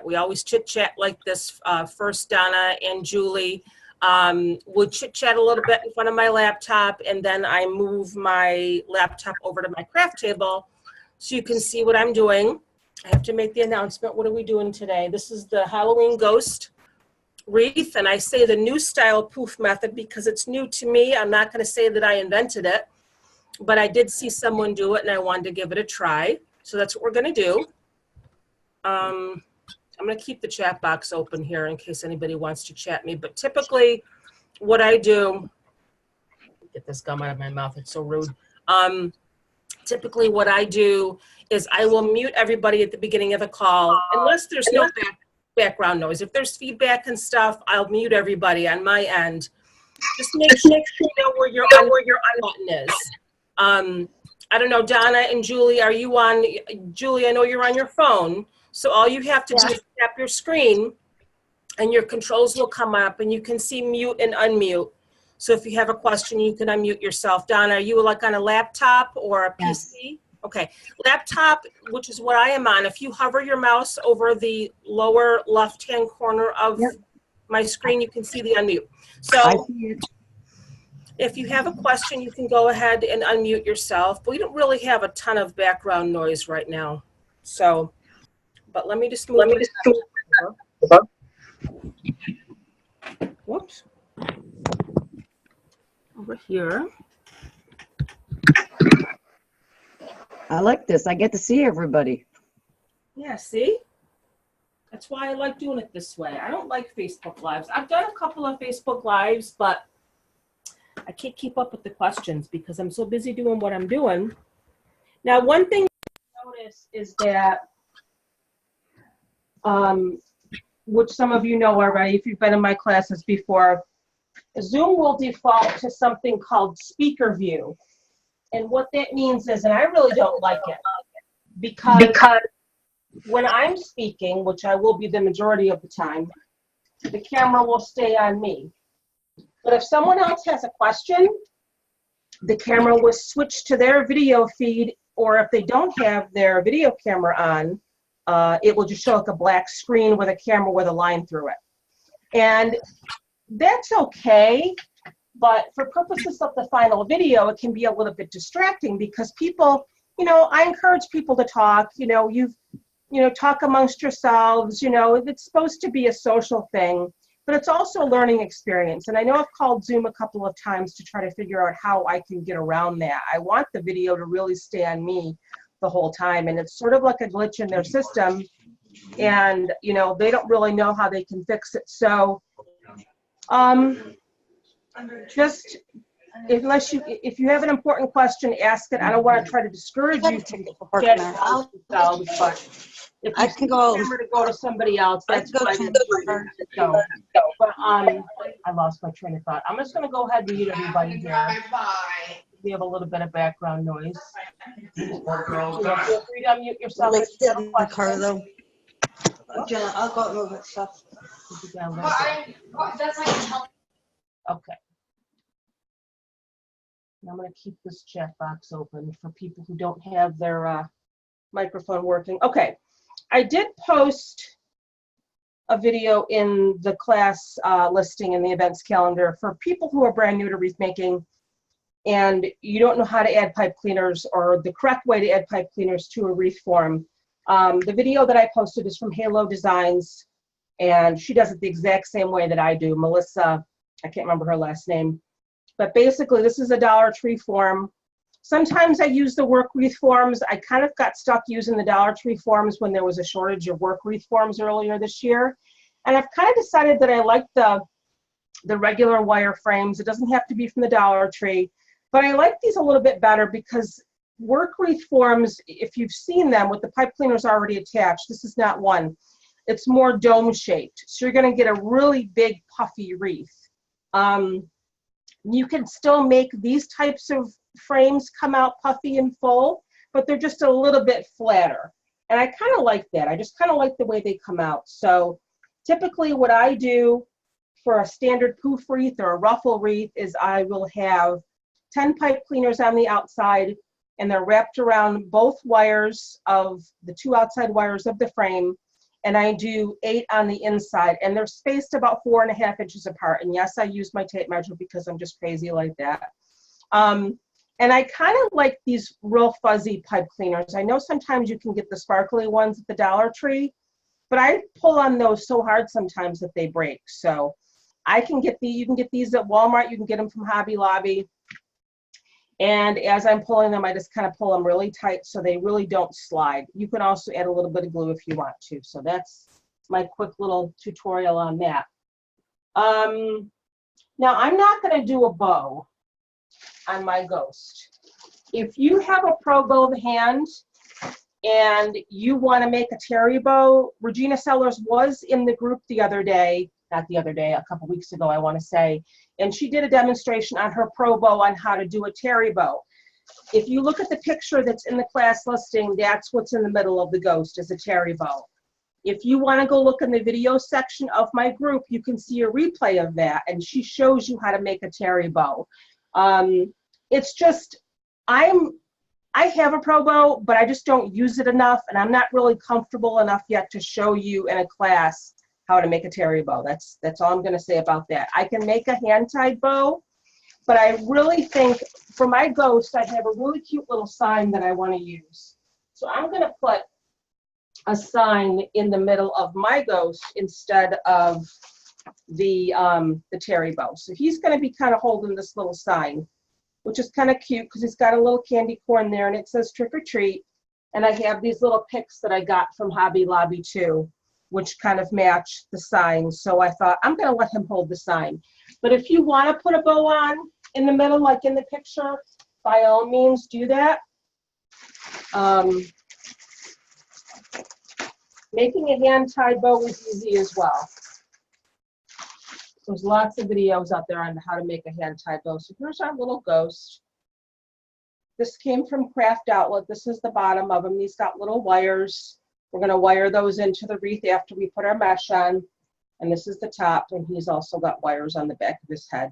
We always chit chat like this. First, Donna and Julie would chit chat a little bit in front of my laptop, and then I move my laptop over to my craft table so you can see what I'm doing. I have to make the announcement. What are we doing today? This is the Halloween ghost wreath, and I say the new style poof method because it's new to me. I'm not going to say that I invented it, but I did see someone do it and I wanted to give it a try. So that's what we're going to do. I'm going to keep the chat box open here in case anybody wants to chat me, but typically what I do, get this gum out of my mouth, it's so rude. Typically what I do is I will mute everybody at the beginning of the call unless there's no background noise. If there's feedback and stuff, I'll mute everybody on my end. Just make sure you know where your on button is. I don't know, Donna and Julie, are you on? Julie, I know you're on your phone, so all you have to do is tap your screen and your controls will come up and you can see mute and unmute. So if you have a question, you can unmute yourself. Donna, are you like on a laptop or a PC? Okay, laptop, which is what I am on. If you hover your mouse over the lower left-hand corner of my screen, you can see the unmute. So if you have a question, you can go ahead and unmute yourself. But we don't really have a ton of background noise right now. So, but let me just move this. Whoops. Over here. I like this. I get to see everybody. Yeah, see? That's why I like doing it this way. I don't like Facebook Lives. I've done a couple of Facebook Lives, but I can't keep up with the questions because I'm so busy doing what I'm doing. Now, one thing I notice is that, which some of you know already if you've been in my classes before, Zoom will default to something called speaker view. And what that means is, and I really don't like it, because when I'm speaking, which I will be the majority of the time, the camera will stay on me. But if someone else has a question, the camera will switch to their video feed, or if they don't have their video camera on, it will just show like a black screen with a camera with a line through it. And that's okay, but for purposes of the final video, it can be a little bit distracting because people, I encourage people to talk, talk amongst yourselves, it's supposed to be a social thing, but it's also a learning experience. And I know I've called Zoom a couple of times to try to figure out how I can get around that. I want the video to really stay on me the whole time, and it's sort of like a glitch in their system, and they don't really know how they can fix it. So just if you have an important question, ask it. I don't want to try to discourage you from getting yourselves, but if you can go to somebody else, that's fine. But I lost my train of thought. I'm just going to go ahead and mute everybody here. We have a little bit of background noise. Feel free to unmute yourself. I'll go move it stuff. Okay. And I'm going to keep this chat box open for people who don't have their microphone working. Okay. I did post a video in the class listing in the events calendar for people who are brand new to wreath making and you don't know how to add pipe cleaners or the correct way to add pipe cleaners to a wreath form. The video that I posted is from Halo Designs, and she does it the exact same way that I do. Melissa, I can't remember her last name. But basically, this is a Dollar Tree form. Sometimes I use the work wreath forms. I kind of got stuck using the Dollar Tree forms when there was a shortage of work wreath forms earlier this year. And I've kind of decided that I like the regular wire frames. It doesn't have to be from the Dollar Tree. But I like these a little bit better because work wreath forms, if you've seen them with the pipe cleaners already attached, this is not one. It's more dome shaped. So you're going to get a really big puffy wreath. You can still make these types of frames come out puffy and full, but they're just a little bit flatter. And I kind of like that. I just kind of like the way they come out. So typically what I do for a standard poof wreath or a ruffle wreath is I will have 10 pipe cleaners on the outside, and they're wrapped around both wires of the two outside wires of the frame. and I do 8 on the inside, and they're spaced about 4.5 inches apart. And yes, I use my tape measure because I'm just crazy like that. And I kind of like these real fuzzy pipe cleaners. I know sometimes you can get the sparkly ones at the Dollar Tree, but I pull on those so hard sometimes that they break. So I can get you can get these at Walmart, you can get them from Hobby Lobby. And as I'm pulling them, I just kind of pull them really tight so they really don't slide. You can also add a little bit of glue if you want to. So that's my quick little tutorial on that. Now I'm not going to do a bow on my ghost. If you have a pro bow hand and you want to make a terry bow, Regina Sellers was in the group the other day, not the other day, a couple weeks ago, I want to say, and she did a demonstration on her pro bow on how to do a terry bow. If you look at the picture that's in the class listing, that's what's in the middle of the ghost is a terry bow. If you want to go look in the video section of my group, you can see a replay of that, and she shows you how to make a terry bow. It's just, I have a pro bow, but I just don't use it enough, and I'm not really comfortable enough yet to show you in a class how to make a terry bow. That's all I'm going to say about that. I can make a hand-tied bow, but I really think for my ghost, I have a really cute little sign that I want to use. So I'm going to put a sign in the middle of my ghost instead of the terry bow. So he's going to be kind of holding this little sign, which is kind of cute because he's got a little candy corn there and it says trick or treat. And I have these little picks that I got from Hobby Lobby too, which kind of match the sign. So I thought I'm going to let him hold the sign. But if you want to put a bow on in the middle, like in the picture, by all means do that. Making a hand-tied bow is easy as well. There's lots of videos out there on how to make a hand-tied bow. So here's our little ghost. This came from Craft Outlet. This is the bottom of him. He's got little wires. We're going to wire those into the wreath after we put our mesh on. And this is the top, and he's also got wires on the back of his head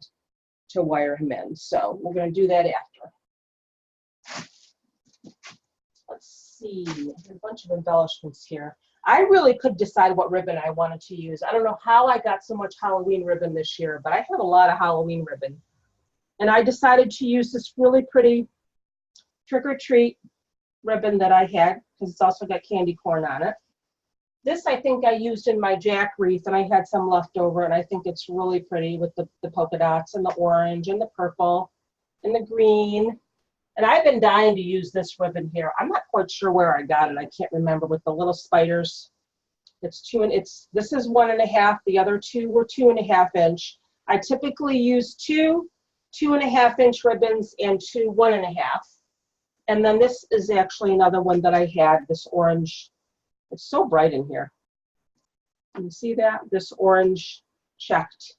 to wire him in. So we're going to do that after. Let's see. There's a bunch of embellishments here. I really could decide what ribbon I wanted to use. I don't know how I got so much Halloween ribbon this year, but I have a lot of Halloween ribbon. And I decided to use this really pretty trick or treat ribbon that I had, because it's also got candy corn on it. This I think I used in my jack wreath, and I had some left over, and I think it's really pretty with the polka dots and the orange and the purple and the green. And I've been dying to use this ribbon here. I'm not quite sure where I got it. I can't remember, with the little spiders. This is 1.5. The other two were 2.5 inch. I typically use 2 2.5 inch ribbons and 2 1.5. And then this is actually another one that I had, this orange. It's so bright in here. Can you see that? This orange checked.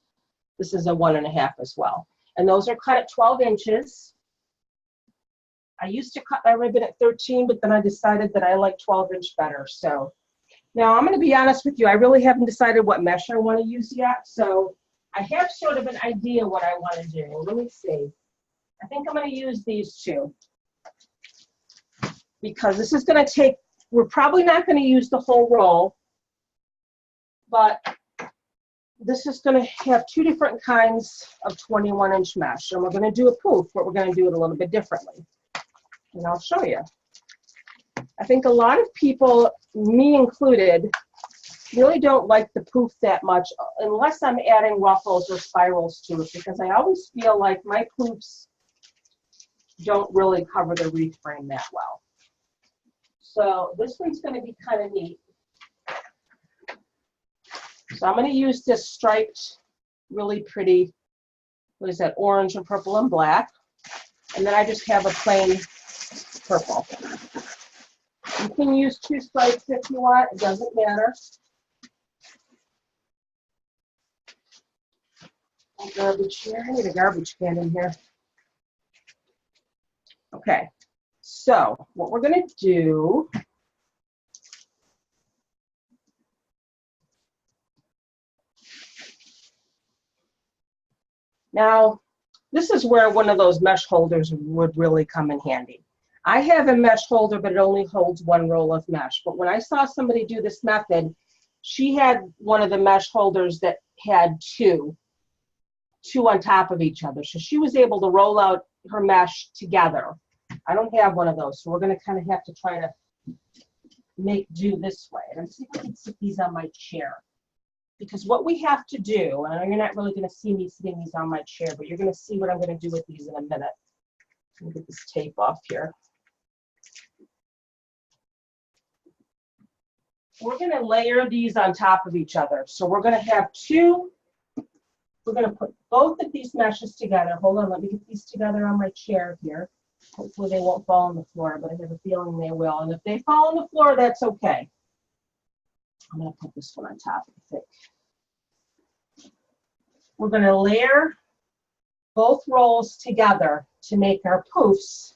This is a 1.5 as well. And those are cut at 12 inches. I used to cut my ribbon at 13, but then I decided that I like 12 inch better. So now I'm going to be honest with you. I really haven't decided what mesh I want to use yet. So I have sort of an idea what I want to do. Let me see. I think I'm going to use these two, because this is going to take, we're probably not going to use the whole roll, but this is going to have 2 different kinds of 21 inch mesh. And we're going to do a poof, but we're going to do it a little bit differently. And I'll show you. I think a lot of people, me included, really don't like the poof that much unless I'm adding ruffles or spirals to it, because I always feel like my poofs don't really cover the wreath frame that well. So this one's going to be kind of neat. So I'm going to use this striped, really pretty, what is that, orange and purple and black. And then I just have a plain purple. You can use 2 stripes if you want, it doesn't matter. Garbage here, I need a garbage can in here. Okay, so what we're going to do, now this is where one of those mesh holders would really come in handy. I have a mesh holder, but it only holds 1 roll of mesh. But when I saw somebody do this method, she had one of the mesh holders that had two on top of each other. So she was able to roll out her mesh together. I don't have one of those, so we're gonna kind of have to try to make do this way. And I'm see if I can sit these on my chair. Because what we have to do, and I know you're not really gonna see me sitting these on my chair, but you're gonna see what I'm gonna do with these in a minute. Let me get this tape off here. We're gonna layer these on top of each other. So we're gonna have two, we're gonna put both of these meshes together. Hold on, let me get these together on my chair here. Hopefully they won't fall on the floor, but I have a feeling they will. And if they fall on the floor, that's okay. I'm gonna put this one on top, I think. We're gonna layer both rolls together to make our poofs.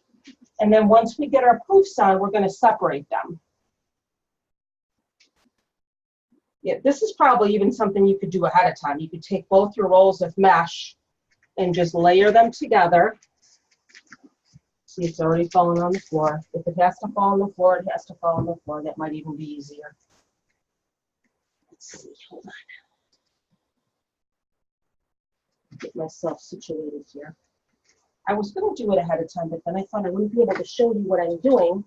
And then once we get our poofs on, we're gonna separate them. Yeah, this is probably even something you could do ahead of time. You could take both your rolls of mesh and just layer them together. See, it's already falling on the floor. If it has to fall on the floor, it has to fall on the floor. That might even be easier. Let's see, hold on. Get myself situated here. I was going to do it ahead of time, but then I thought I wouldn't be able to show you what I'm doing.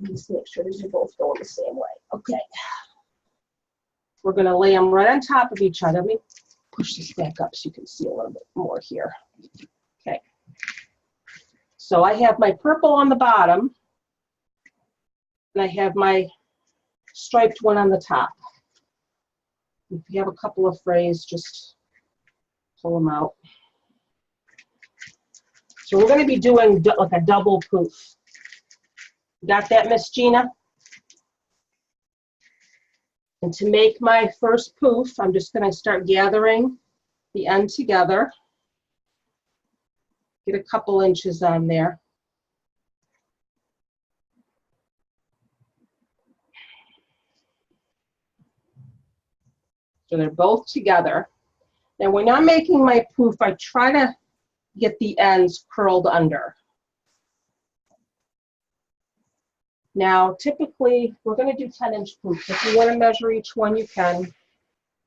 Let me just make sure these are both going the same way. Okay. We're going to lay them right on top of each other. Let me push this back up so you can see a little bit more here. Okay. So I have my purple on the bottom, and I have my striped one on the top. If you have a couple of frays, just pull them out. So we're going to be doing like a double poof. Got that, Miss Gina? And to make my first poof, I'm just going to start gathering the end together. Get a couple inches on there. So they're both together. Now when I'm making my poof, I try to get the ends curled under. Now, typically, we're going to do 10-inch poofs. If you want to measure each one, you can.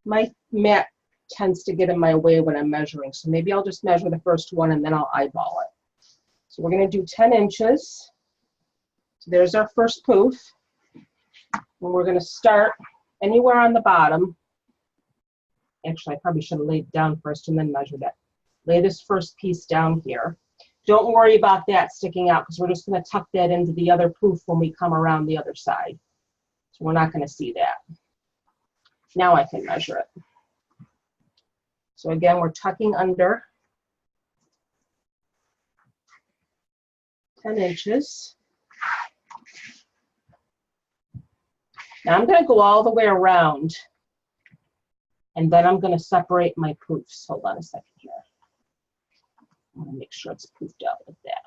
My mat tends to get in my way when I'm measuring, so maybe I'll just measure the first one and then I'll eyeball it. So we're going to do 10 inches. So there's our first poof. And we're going to start anywhere on the bottom. Actually, I probably should have laid it down first and then measured it. Lay this first piece down here. Don't worry about that sticking out because we're just going to tuck that into the other poof when we come around the other side. So we're not going to see that. Now I can measure it. So again, we're tucking under 10 inches. Now I'm going to go all the way around, and then I'm going to separate my poofs. Hold on a second here. I want to make sure it's poofed out like that.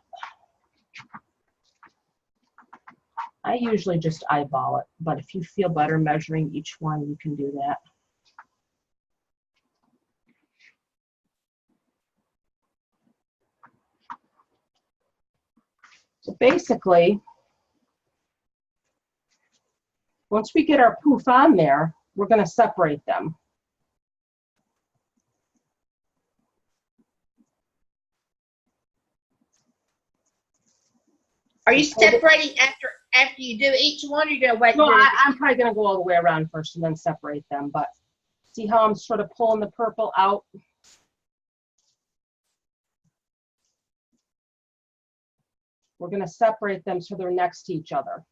I usually just eyeball it, but if you feel better measuring each one, you can do that. So basically, once we get our poof on there, we're going to separate them. Are you separating after you do each one, or are you going to wait? No, I'm probably going to go all the way around first and then separate them. But see how I'm sort of pulling the purple out? We're going to separate them so they're next to each other.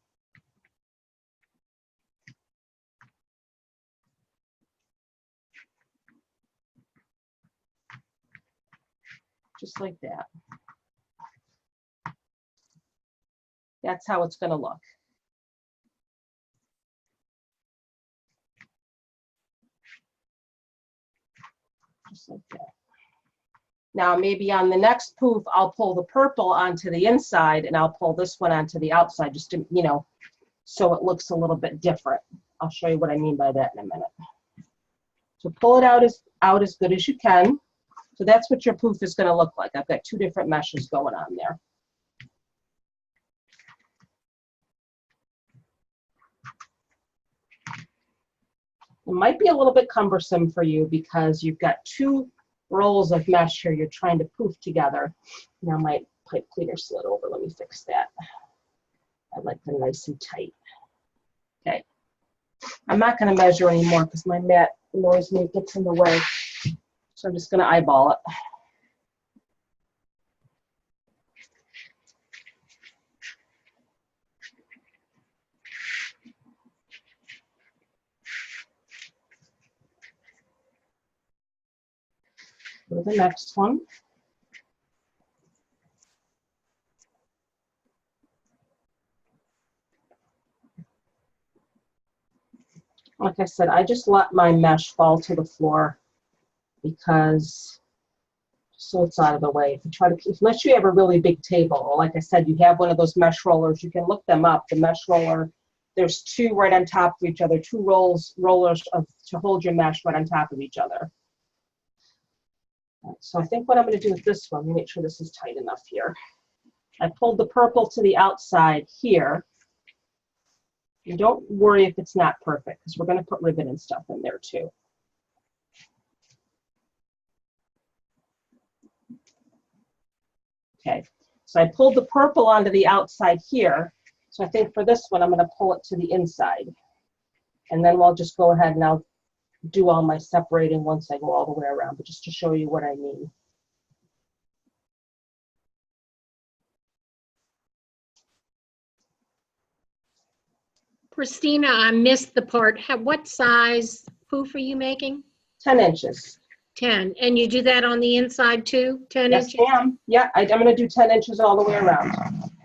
Just like that. That's how it's going to look. Just like that. Now, maybe on the next poof, I'll pull the purple onto the inside and I'll pull this one onto the outside, just to, you know, so it looks a little bit different. I'll show you what I mean by that in a minute. So pull it out as good as you can. So that's what your poof is going to look like. I've got two different meshes going on there. It might be a little bit cumbersome for you because you've got 2 rolls of mesh here you're trying to poof together. Now my pipe cleaner slid over. Let me fix that. I like them nice and tight. Okay. I'm not going to measure anymore because my mat annoys me, it gets in the way. So I'm just going to eyeball it. Go to the next one. Like I said, I just let my mesh fall to the floor because so it's out of the way. If you try to, unless you have a really big table, or like I said, you have one of those mesh rollers, you can look them up. The mesh roller, there's 2 right on top of each other, 2 rollers to hold your mesh right on top of each other. So I think what I'm going to do with this one, let me make sure this is tight enough here. I pulled the purple to the outside here. And don't worry if it's not perfect, because we're going to put ribbon and stuff in there too. Okay, so I pulled the purple onto the outside here. So I think for this one, I'm going to pull it to the inside. And then we'll just go ahead and I'll do all my separating once I go all the way around, but just to show you what I mean. Christina, I missed the part. What size poof are you making? 10 inches. 10. And you do that on the inside too? 10 Yes, inches? ma'am. Yeah, I'm going to do 10 inches all the way around.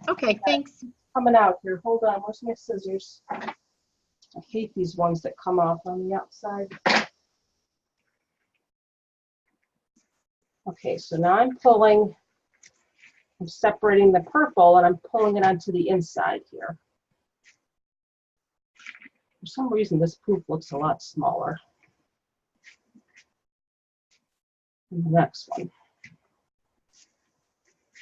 Okay, thanks. Coming out here. Hold on. Where's my scissors? I hate these ones that come off on the outside. Okay, so now I'm separating the purple and I'm pulling it onto the inside here. For some reason, this poof looks a lot smaller than the next one.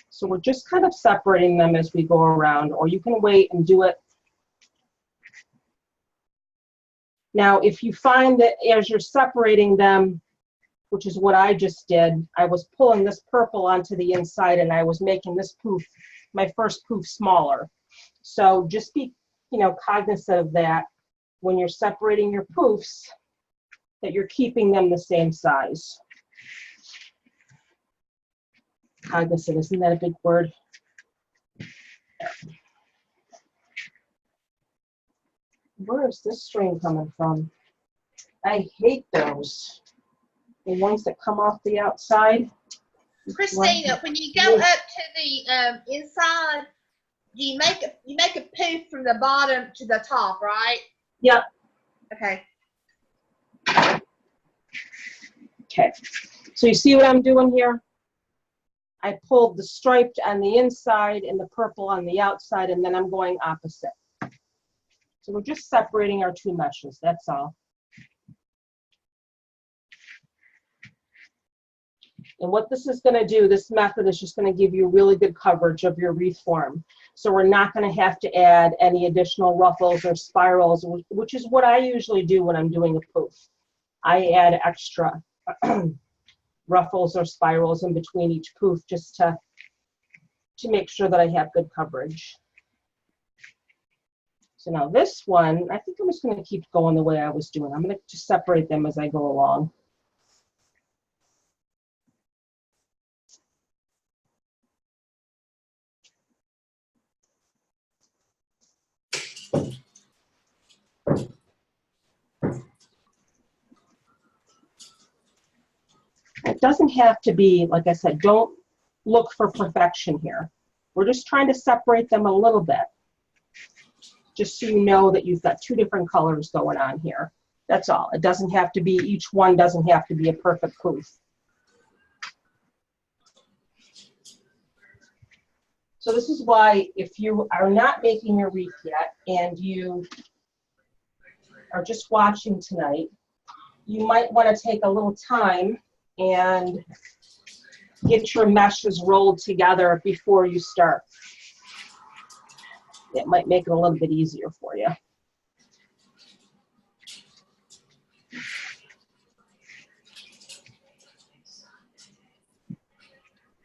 So we're just kind of separating them as we go around, or you can wait and do it. Now, if you find that as you're separating them, which is what I just did, I was pulling this purple onto the inside and I was making this poof, my first poof, smaller. So just be, cognizant of that when you're separating your poofs, that you're keeping them the same size. Cognizant, isn't that a big word? Where is this string coming from? I hate those. The ones that come off the outside. Christina, when you go up to the inside, you make a poof from the bottom to the top, right? Yep. Okay. Okay. So you see what I'm doing here? I pulled the striped on the inside and the purple on the outside, and then I'm going opposite. So we're just separating our 2 meshes, that's all. And what this is going to do, this method is just going to give you really good coverage of your wreath form. So we're not going to have to add any additional ruffles or spirals, which is what I usually do when I'm doing a poof. I add extra ruffles or spirals in between each poof just to make sure that I have good coverage. So now this one, I think I'm just going to keep going the way I was doing. I'm going to just separate them as I go along. It doesn't have to be, like I said, don't look for perfection here. We're just trying to separate them a little bit, just so you know that you've got 2 different colors going on here. That's all. It doesn't have to be, each one doesn't have to be a perfect poof. So this is why, if you are not making your wreath yet and you are just watching tonight, you might want to take a little time and get your meshes rolled together before you start. It might make it a little bit easier for you.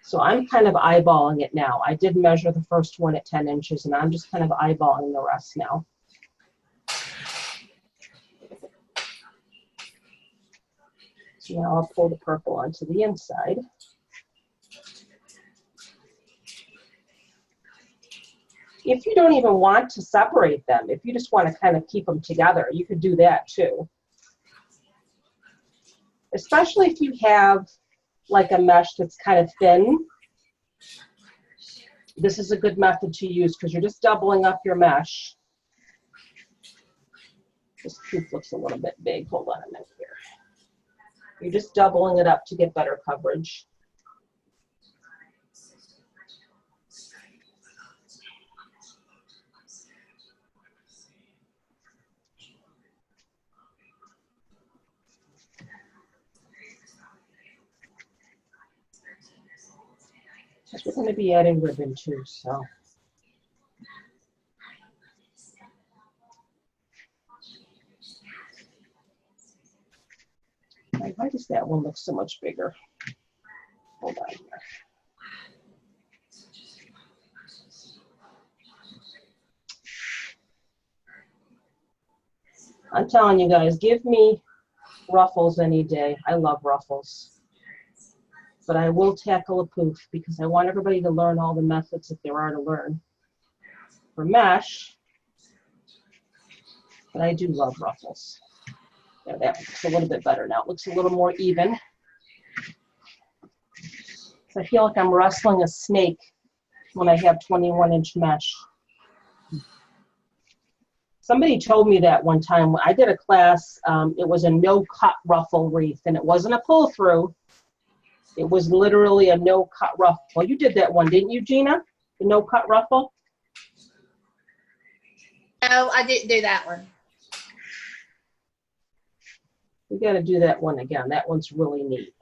So I'm kind of eyeballing it now. I did measure the first one at 10 inches, and I'm just kind of eyeballing the rest now. So now I'll pull the purple onto the inside. If you don't even want to separate them, if you just want to kind of keep them together, you could do that too. Especially if you have like a mesh that's kind of thin. This is a good method to use because you're just doubling up your mesh. This poof looks a little bit big. Hold on a minute here. You're just doubling it up to get better coverage. We're going to be adding ribbon too, so. Why does that one look so much bigger? Hold on here. I'm telling you guys, give me ruffles any day. I love ruffles. But I will tackle a poof because I want everybody to learn all the methods that there are to learn for mesh. But I do love ruffles. Yeah, that looks a little bit better now. It looks a little more even. So I feel like I'm wrestling a snake when I have 21-inch mesh. Somebody told me that one time. I did a class. It was a no-cut ruffle wreath, and it wasn't a pull-through. It was literally a no-cut ruffle. You did that one, didn't you, Gina? The no-cut ruffle? No, I didn't do that one. We got to do that one again. That one's really neat.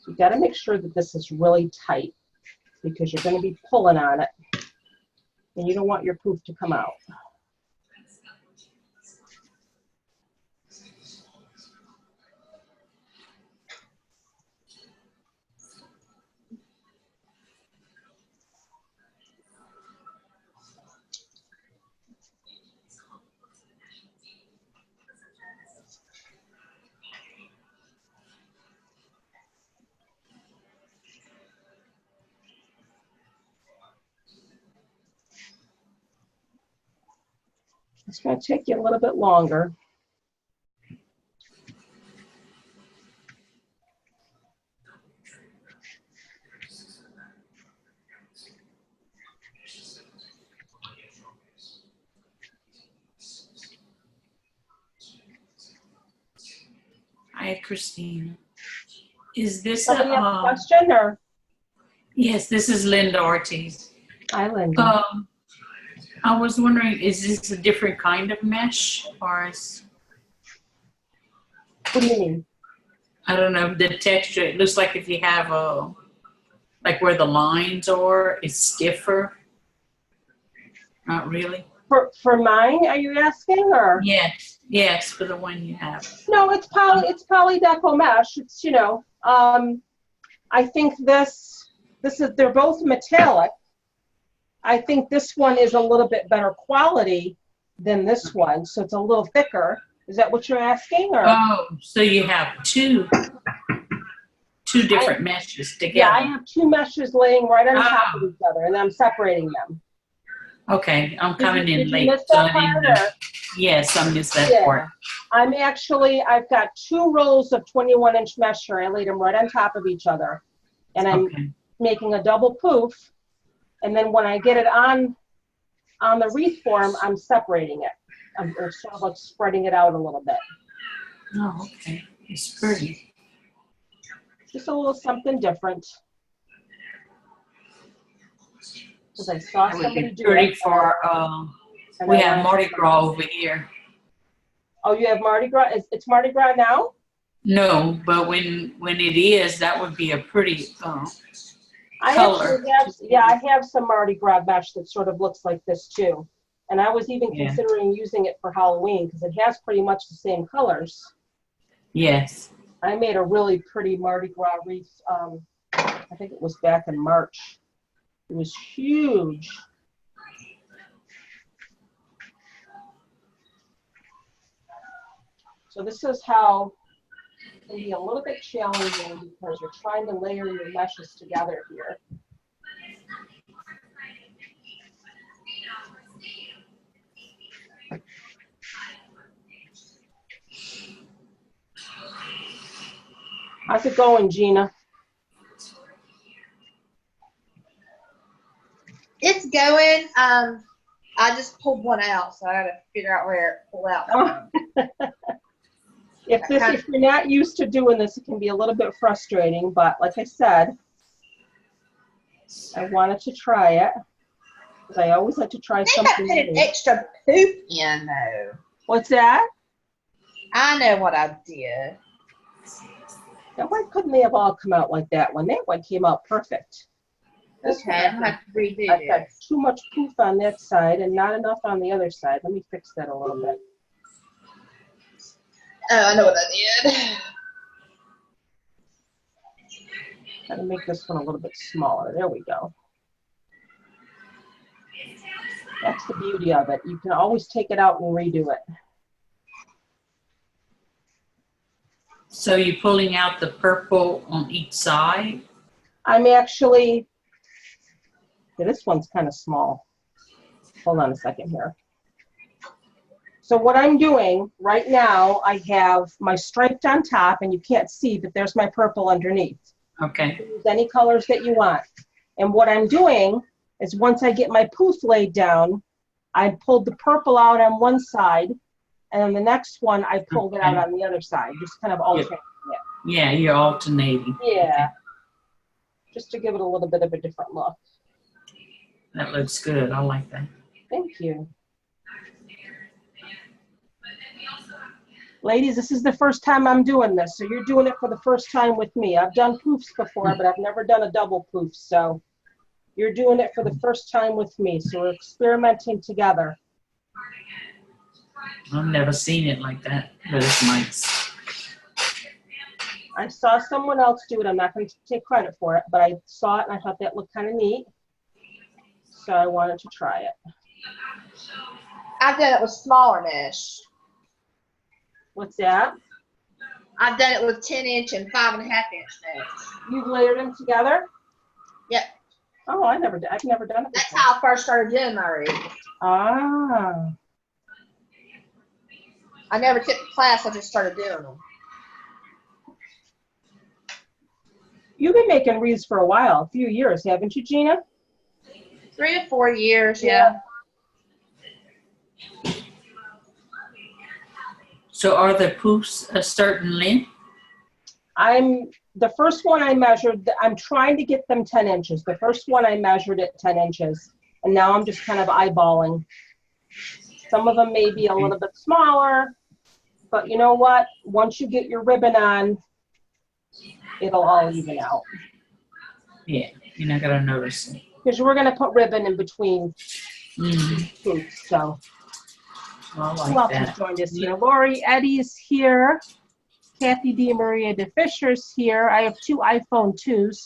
You got to make sure that this is really tight because you're going to be pulling on it, and you don't want your poof to come out. It's going to take you a little bit longer. Hi, Christine. Is this Somebody have a question, or? Yes, this is Linda Ortiz. Hi, Linda. I was wondering, is this a different kind of mesh, or is? What do you mean? I don't know, the texture. It looks like if you have a, like where the lines are, it's stiffer. Not really. For mine, are you asking, or? Yes, for the one you have. No, it's polydeco mesh. It's, you know, I think this is, they're both metallic. I think this one is a little bit better quality than this one, so it's a little thicker. Is that what you're asking, or? Oh, so you have two different meshes together. Yeah, I have two meshes laying right on top of each other, and I'm separating them. Okay, I'm coming in late. Did you miss that part, yes, I missed that part. I've got two rolls of 21-inch mesh here. I laid them right on top of each other, and I'm making a double poof. And then when I get it on the wreath form, I'm separating it. I'm sort of like spreading it out a little bit. Oh, okay. It's pretty. Just a little something different. Because I saw somebody do it. For, we have Mardi Gras over here. Oh, you have Mardi Gras? It's Mardi Gras now? No, but when it is, that would be a pretty color. I have some Mardi Gras mesh that sort of looks like this too. And I was even considering using it for Halloween because it has pretty much the same colors. Yes. I made a really pretty Mardi Gras wreath. I think it was back in March. It was huge. So this is how it can be a little bit challenging because you're trying to layer your meshes together here. How's it going, Gina? It's going. I just pulled one out, so I gotta figure out where it pulled out. If you're not used to doing this, it can be a little bit frustrating, but like I said, I wanted to try it because I always like to try I think I something put an new. extra poop in though. What's that? I know what I did. Now, why couldn't they have all come out like that one? That one came out perfect. This Okay, I'm one, gonna have to redo I've got this. too much poof on that side and not enough on the other side. Let me fix that a little bit. Oh, I know what I did. Got to make this one a little bit smaller. There we go. That's the beauty of it. You can always take it out and redo it. So you're pulling out the purple on each side? I'm actually, yeah, this one's kind of small. Hold on a second here. So what I'm doing right now, I have my striped on top, and you can't see, but there's my purple underneath. Okay. Use any colors that you want. And what I'm doing is once I get my poof laid down, I pulled the purple out on one side, and then the next one I pulled it out on the other side, just kind of alternating it. Yeah, you're alternating. Yeah, just to give it a little bit of a different look. That looks good. I like that. Thank you. Ladies, this is the first time I'm doing this, so you're doing it for the first time with me. I've done poofs before, but I've never done a double poof, so you're doing it for the first time with me, so we're experimenting together. I've never seen it like that, but it's nice. I saw someone else do it. I'm not going to take credit for it, but I saw it and I thought that looked kind of neat, so I wanted to try it. I've done it with smaller mesh. What's that? I've done it with 10" and 5.5" mesh. You've layered them together? Yep. Oh, I've never done it before. That's how I first started doing my wreath. Ah. I never took a class, I just started doing them. You've been making wreaths for a while, a few years, haven't you, Gina? 3 to 4 years, yeah. So are the poofs a certain length? The first one I measured, I'm trying to get them 10 inches. The first one I measured at 10 inches, and now I'm just kind of eyeballing. Some of them may be a little bit smaller, but you know what? Once you get your ribbon on, it'll all even out. Yeah, you're not gonna notice it. Because we're gonna put ribbon in between Mm-hmm. poofs, so. I Who like else has that. joined us here? Lori Eddy's here. Kathy D. Maria De Fisher's here. I have 2 iPhone 2s.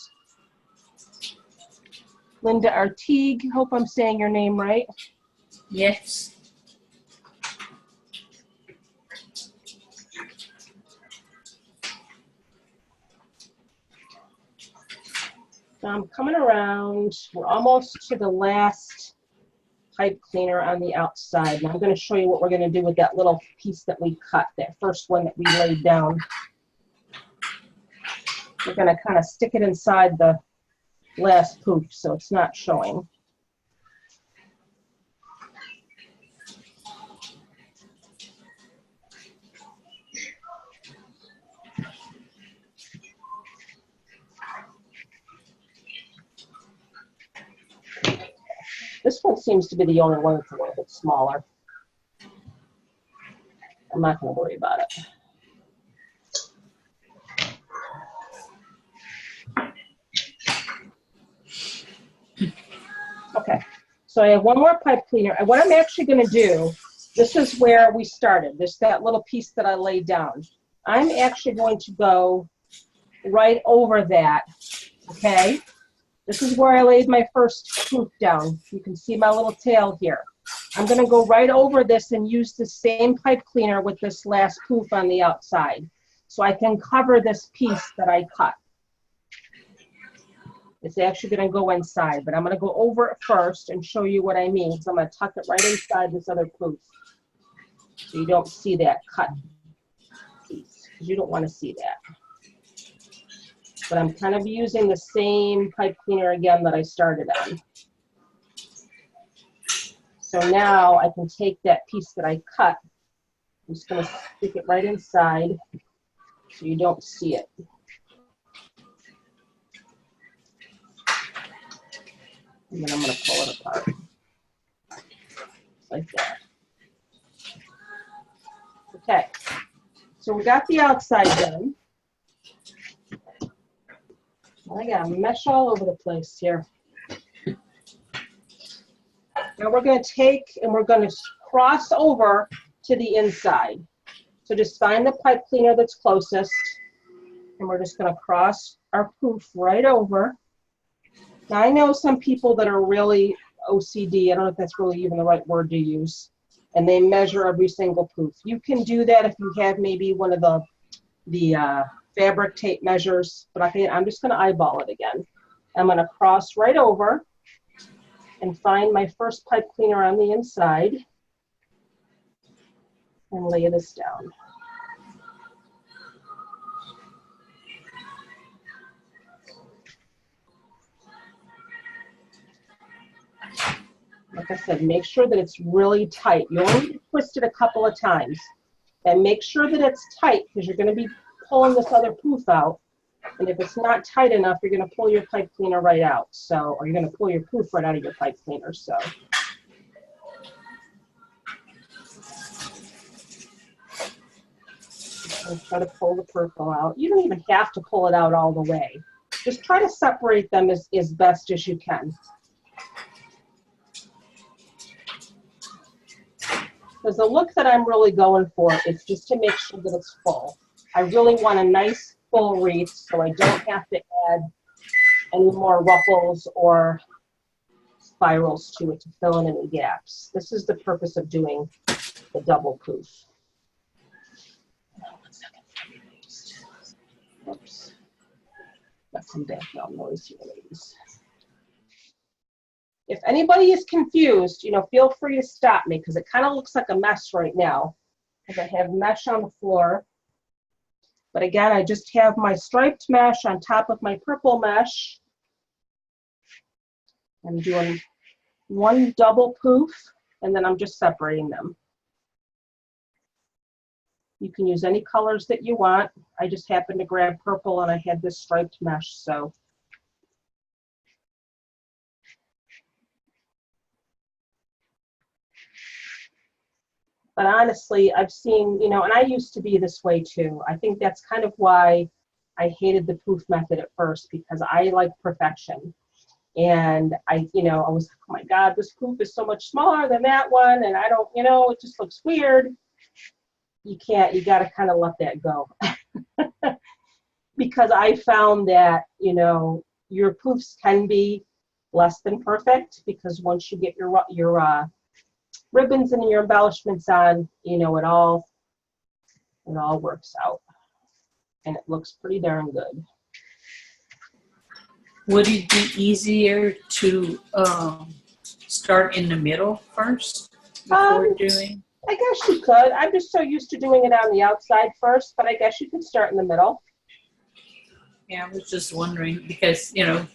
Linda Artigue, hope I'm saying your name right. Yes. So I'm coming around. We're almost to the last pipe cleaner on the outside. And I'm going to show you what we're going to do with that little piece that we cut, that first one that we laid down. We're going to kind of stick it inside the last poof so it's not showing. This one seems to be the only one that's a little bit smaller. I'm not going to worry about it. Okay, so I have one more pipe cleaner. And what I'm actually going to do, this is where we started. That little piece that I laid down. I'm actually going to go right over that, okay? This is where I laid my first poof down. You can see my little tail here. I'm gonna go right over this and use the same pipe cleaner with this last poof on the outside. So I can cover this piece that I cut. It's actually gonna go inside, but I'm gonna go over it first and show you what I mean. So I'm gonna tuck it right inside this other poof. So you don't see that cut piece, because you don't wanna see that. But I'm kind of using the same pipe cleaner again that I started on. So now I can take that piece that I cut. I'm just gonna stick it right inside so you don't see it. And then I'm gonna pull it apart. Like that. Okay, so we got the outside done. I got mesh all over the place here. Now we're going to take and we're going to cross over to the inside. So just find the pipe cleaner that's closest, and we're just going to cross our poof right over. Now I know some people that are really OCD, I don't know if that's really even the right word to use, and they measure every single poof. You can do that if you have maybe one of the fabric tape measures, but I'm just going to eyeball it again. I'm going to cross right over and find my first pipe cleaner on the inside and lay this down. Like I said, make sure that it's really tight. You only need to twist it a couple of times. And make sure that it's tight, because you're going to be pulling this other poof out. And if it's not tight enough, you're going to pull your pipe cleaner right out. So, or you're going to pull your poof right out of your pipe cleaner. So. And try to pull the purple out. You don't even have to pull it out all the way. Just try to separate them as best as you can. Because the look that I'm really going for is just to make sure that it's full. I really want a nice full wreath so I don't have to add any more ruffles or spirals to it to fill in any gaps. This is the purpose of doing the double poof. Oops. Got some background noise here, ladies. If anybody is confused, you know, feel free to stop me, because it kind of looks like a mess right now, because I have mesh on the floor. But again, I just have my striped mesh on top of my purple mesh. I'm doing one double poof, and then I'm just separating them. You can use any colors that you want. I just happened to grab purple, and I had this striped mesh, so. But honestly, I've seen, you know, and I used to be this way too. I think that's kind of why I hated the poof method at first, because I like perfection. And I, you know, I was like, oh my God, this poof is so much smaller than that one. And I don't, you know, it just looks weird. You can't, you got to kind of let that go. Because I found that, you know, your poofs can be less than perfect, because once you get your ribbons and your embellishments on, you know, it all works out, and it looks pretty darn good. Would it be easier to start in the middle first before doing? I guess you could. I'm just so used to doing it on the outside first, but I guess you could start in the middle. Yeah, I was just wondering, because, you know,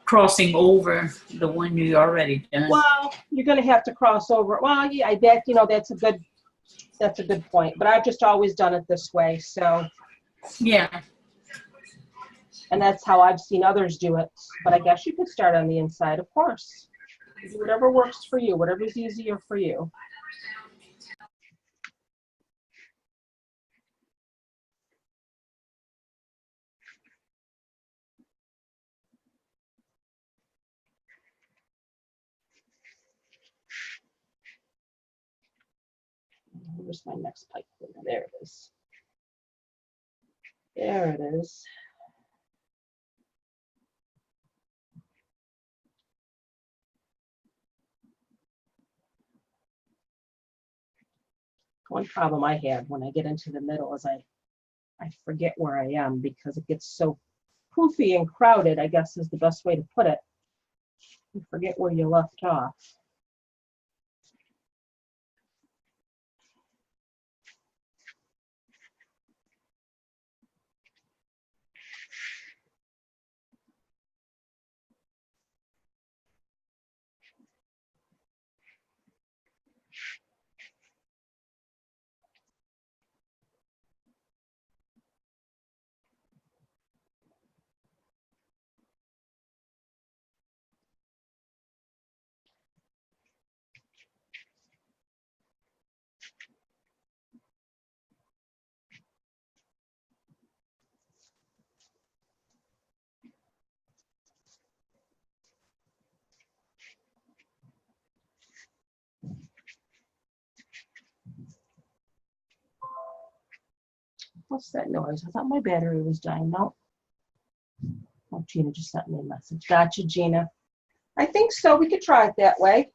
crossing over the one you already done. Well, you're going to have to cross over. Well, yeah, I bet, you know, that's a good point. But I've just always done it this way, so. Yeah. And that's how I've seen others do it. But I guess you could start on the inside, of course. Do whatever works for you, whatever's easier for you. Where's my next pipe cleaner? There it is. There it is. One problem I have when I get into the middle is I forget where I am because it gets so poofy and crowded, I guess is the best way to put it. You forget where you left off. What's that noise? I thought my battery was dying. No. Oh, Gina just sent me a message. Gotcha, Gina. I think so. We could try it that way.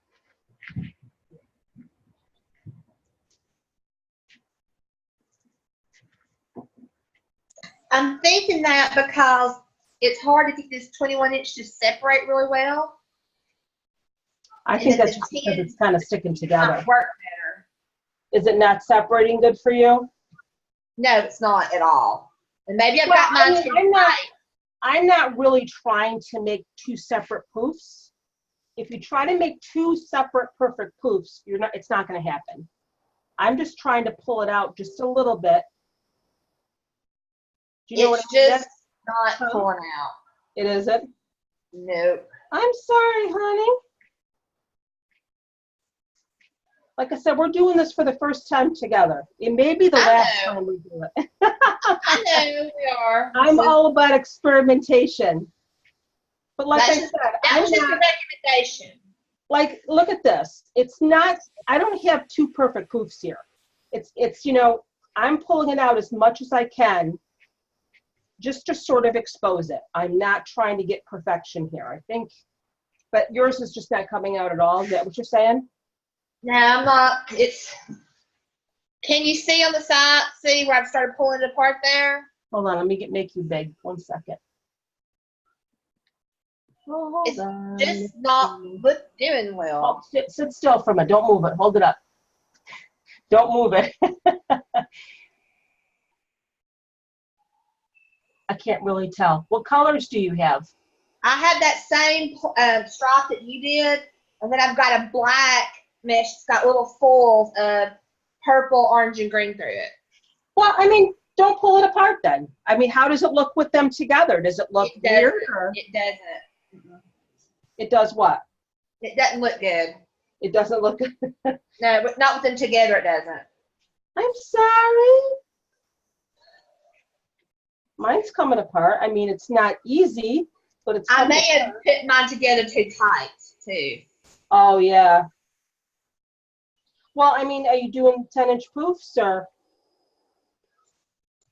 I'm thinking that because it's hard to get this 21-inch to separate really well. I And think then that's the just because 10 it's kind of sticking might together. work better. Is it not separating good for you? No, it's not at all. And maybe I've Well, got I mine mean, too tight. I'm not really trying to make two separate poofs. If you try to make two separate perfect poofs, it's not going to happen. I'm just trying to pull it out just a little bit. Do you know It's what I mean? just not pulling out. It isn't? Nope. I'm sorry, honey. Like I said, we're doing this for the first time together. It may be the last time we do it. I know we are. I'm all about experimentation. But like I said, That was just a recommendation. like, look at this. It's not, I don't have two perfect poofs here. It's, you know, I'm pulling it out as much as I can just to sort of expose it. I'm not trying to get perfection here, I think. But yours is just not coming out at all. Is that what you're saying? No, I'm not. Can you see on the side? See where I've started pulling it apart there? Hold on, let me make you big. 1 second. Oh, hold It's on. just not doing well. Oh, sit still for a minute. Don't move it. Hold it up. Don't move it. I can't really tell. What colors do you have? I have that same stripe that you did, and then I've got a black mesh. It's got little foils of purple, orange, and green through it. Well, I mean, don't pull it apart then. I mean, how does it look with them together? Does it look weird? Or? It doesn't. It does what? It doesn't look good. It doesn't look good. No, but not with them together, it doesn't. I'm sorry. Mine's coming apart. I mean, it's not easy, but it's I coming may have apart. put mine together too tight, too. Oh, yeah. Well, I mean, are you doing 10-inch poofs or?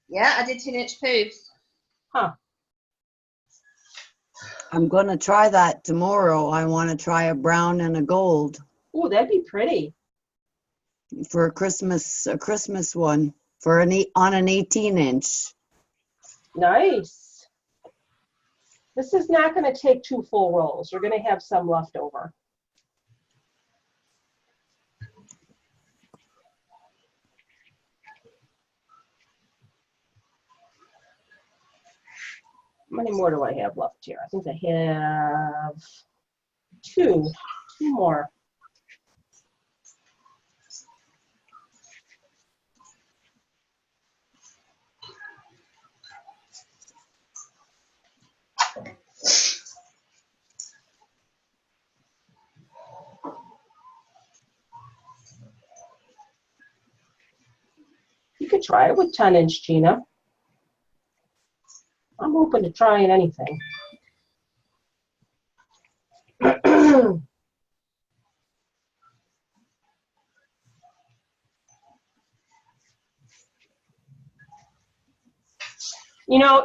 Yeah, I did 10-inch poofs. Huh. I'm going to try that tomorrow. I want to try a brown and a gold Ooh, that'd be pretty. for a Christmas one for on an 18-inch. Nice. This is not going to take 2 full rolls. You're going to have some left over. How many more do I have left here? I think I have 2 more. You could try it with 10-inch, Gina. I'm open to trying anything. You know,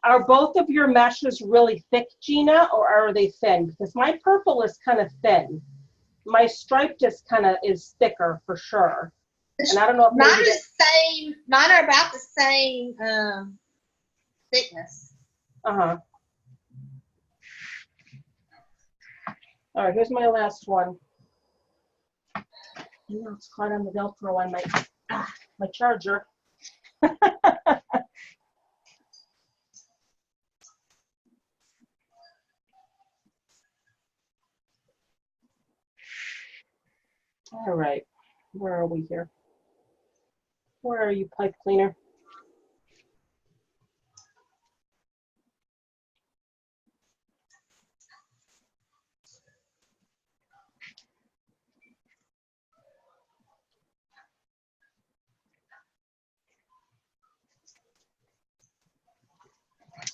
are both of your meshes really thick, Gina, or are they thin? Because my purple is kind of thin. My striped is thicker for sure. And I don't know if Mine are maybe the same. Mine are about the same thickness. uh-huh. All right, here's my last one. You know, it's caught on the Velcro on my charger. All right, where are we here? Where are you, pipe cleaner?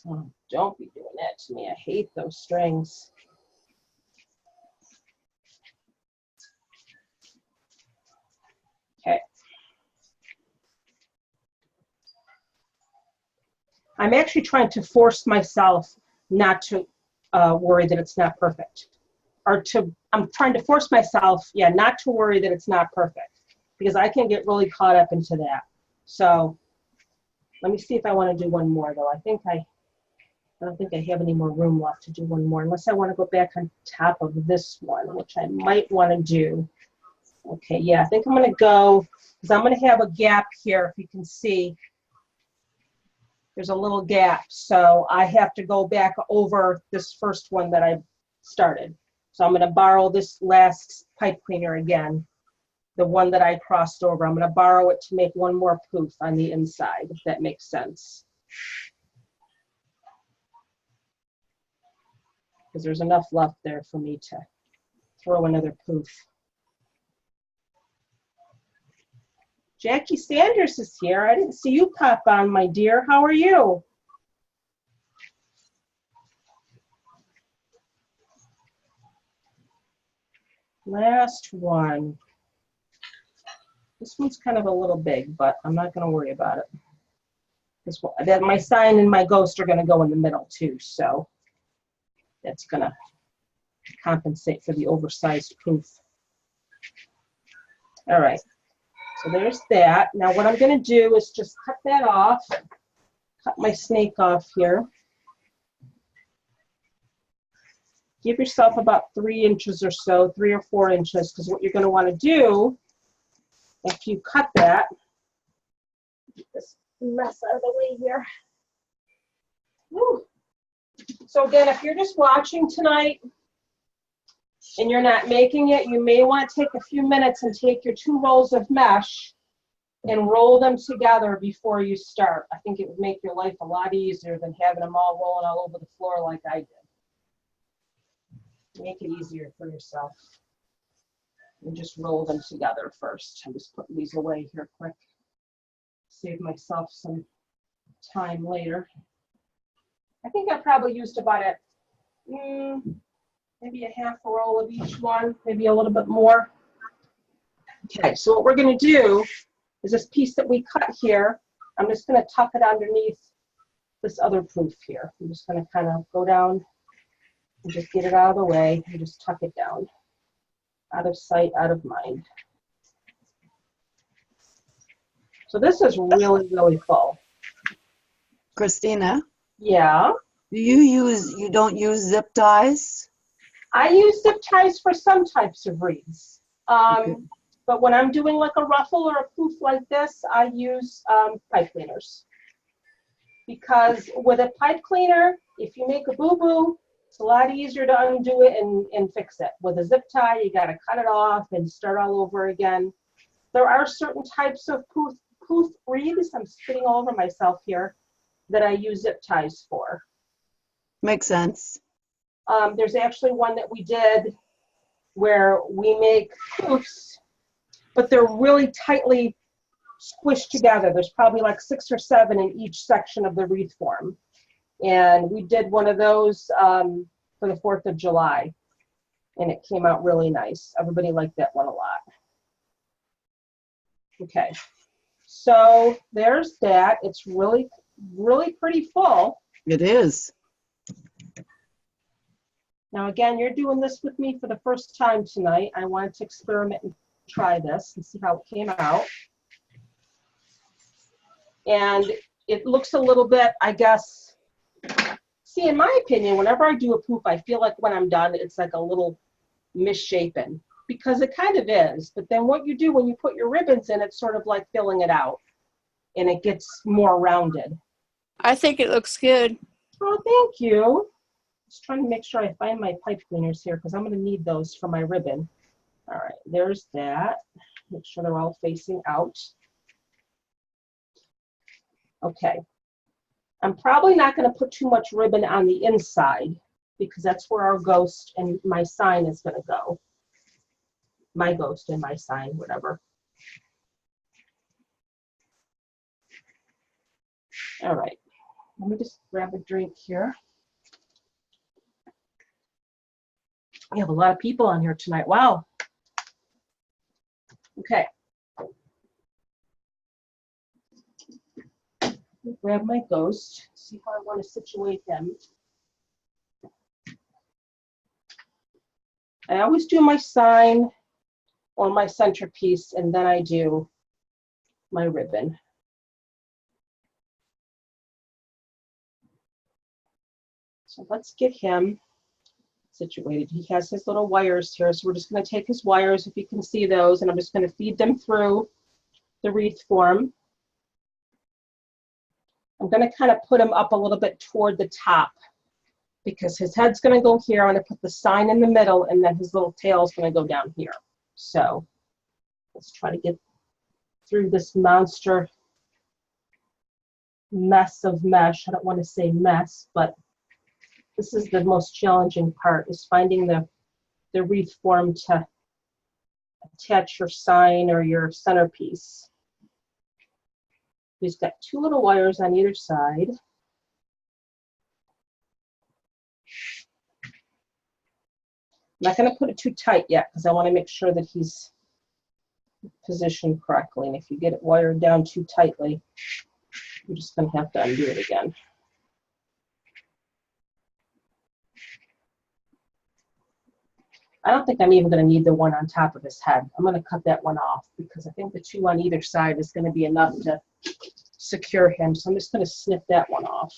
Oh, don't be doing that to me. I hate those strings. Okay. I'm actually trying to force myself not to worry that it's not perfect. I'm trying to force myself, not to worry that it's not perfect, because I can get really caught up into that. So let me see if I want to do one more, though. I don't think I have any more room left to do one more, unless I want to go back on top of this one, which I might want to do. Okay, yeah, I think I'm going to go, because I'm going to have a gap here, if you can see. There's a little gap, so I have to go back over this first one that I started. So I'm going to borrow this last pipe cleaner again, the one that I crossed over. I'm going to borrow it to make one more poof on the inside, if that makes sense. Because there's enough left there for me to throw another poof. Jackie Sanders is here. I didn't see you pop on, my dear. How are you? Last one. This one's kind of a little big, but I'm not going to worry about it. This one, my sign and my ghost are going to go in the middle too, so that's going to compensate for the oversized poof. All right. So there's that. Now what I'm going to do is just cut that off, cut my snake off here. Give yourself about 3 inches or so, 3 or 4 inches, because what you're going to want to do, if you cut that, get this mess out of the way here. Woo. So again, if you're just watching tonight and you're not making it, you may want to take a few minutes and take your 2 rolls of mesh and roll them together before you start. I think it would make your life a lot easier than having them all rolling all over the floor like I did. Make it easier for yourself. And just roll them together first. I'm just putting these away here quick. Save myself some time later. I think I probably used about maybe a half a roll of each one, maybe a little bit more. Okay, so what we're going to do is this piece that we cut here, I'm just going to tuck it underneath this other poof here. I'm just going to kind of go down and just get it out of the way and just tuck it down. Out of sight, out of mind. So this is really, really full. Christina, Yeah. you don't use zip ties? I use zip ties for some types of wreaths. Okay. But when I'm doing like a ruffle or a poof like this, I use pipe cleaners. Because with a pipe cleaner, if you make a boo-boo, it's a lot easier to undo it and fix it. With a zip tie, you got to cut it off and start all over again. There are certain types of poof wreaths, I'm spitting all over myself here, that I use zip ties for. Makes sense. There's actually one that we did where we make poofs, but they're really tightly squished together. There's probably like 6 or 7 in each section of the wreath form. And we did one of those for the 4th of July, and it came out really nice. Everybody liked that one a lot. Okay, so there's that. It's really really pretty full. It is. Now, again, you're doing this with me for the first time tonight. I wanted to experiment and try this and see how it came out. And it looks a little bit, I guess, see, in my opinion, whenever I do a poof, I feel like when I'm done, it's like a little misshapen, because it kind of is. But then what you do when you put your ribbons in, it's sort of like filling it out, and it gets more rounded. I think it looks good. Oh, thank you. Just trying to make sure I find my pipe cleaners here, because I'm going to need those for my ribbon. All right, there's that. Make sure they're all facing out. Okay. I'm probably not going to put too much ribbon on the inside, because that's where our ghost and my sign is going to go. My ghost and my sign, whatever. All right. Let me just grab a drink here. We have a lot of people on here tonight. Wow. Okay. Grab my ghost, see how I want to situate him. I always do my sign or my centerpiece, and then I do my ribbon. So let's get him situated. He has his little wires here, so we're just going to take his wires, if you can see those, and I'm just going to feed them through the wreath form. I'm going to kind of put him up a little bit toward the top, because his head's going to go here. I'm going to put the sign in the middle, and then his little tail is going to go down here. So let's try to get through this monster mess of mesh. I don't want to say mess, but this is the most challenging part, is finding the wreath form to attach your sign or your centerpiece. We've got two little wires on either side. I'm not going to put it too tight yet, because I want to make sure that he's positioned correctly. And if you get it wired down too tightly, you're just going to have to undo it again. I don't think I'm even going to need the one on top of his head. I'm going to cut that one off, because I think the two on either side is going to be enough to secure him. So I'm just going to snip that one off.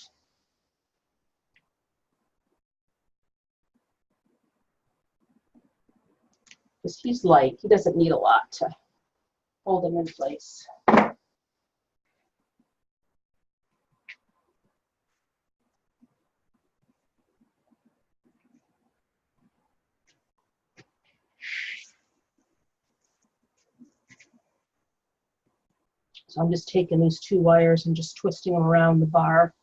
Because he's light, he doesn't need a lot to hold him in place. So I'm just taking these two wires and just twisting them around the bar.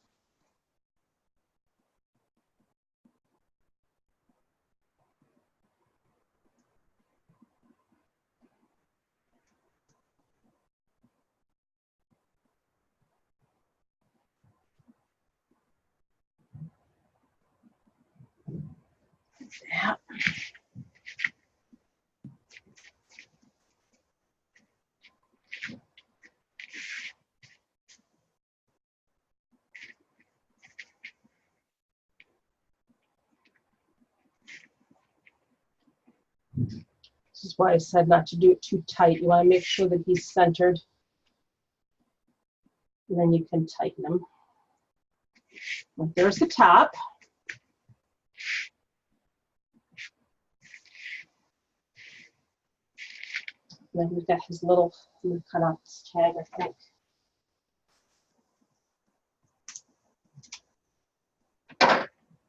Yeah. This is why I said not to do it too tight. You want to make sure that he's centered, and then you can tighten him. Well, there's the top. And then we've got his little, I'm going to cut off this tag, I think.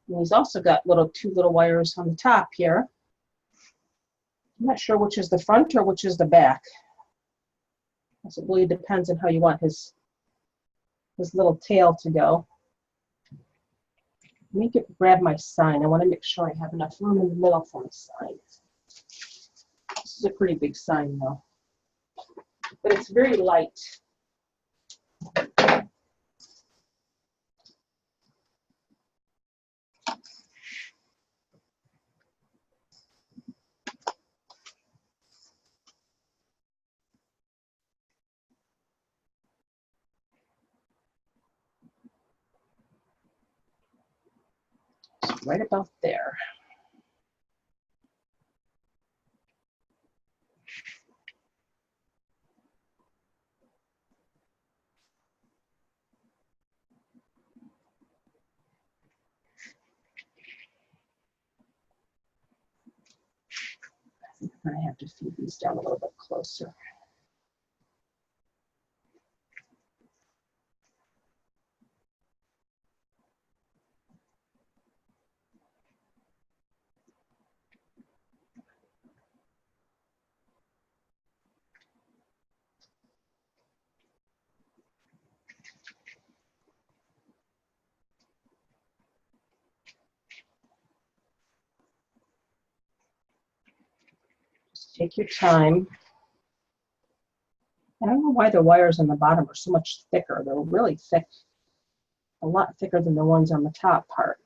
And he's also got two little wires on the top here. I'm not sure which is the front or which is the back. It really depends on how you want his little tail to go. Let me grab my sign. I want to make sure I have enough room in the middle for my sign. This is a pretty big sign though, but it's very light. right about there. I'm gonna have to feed these down a little bit closer. Just take your time. I don't know why the wires on the bottom are so much thicker. They're really thick, a lot thicker than the ones on the top part.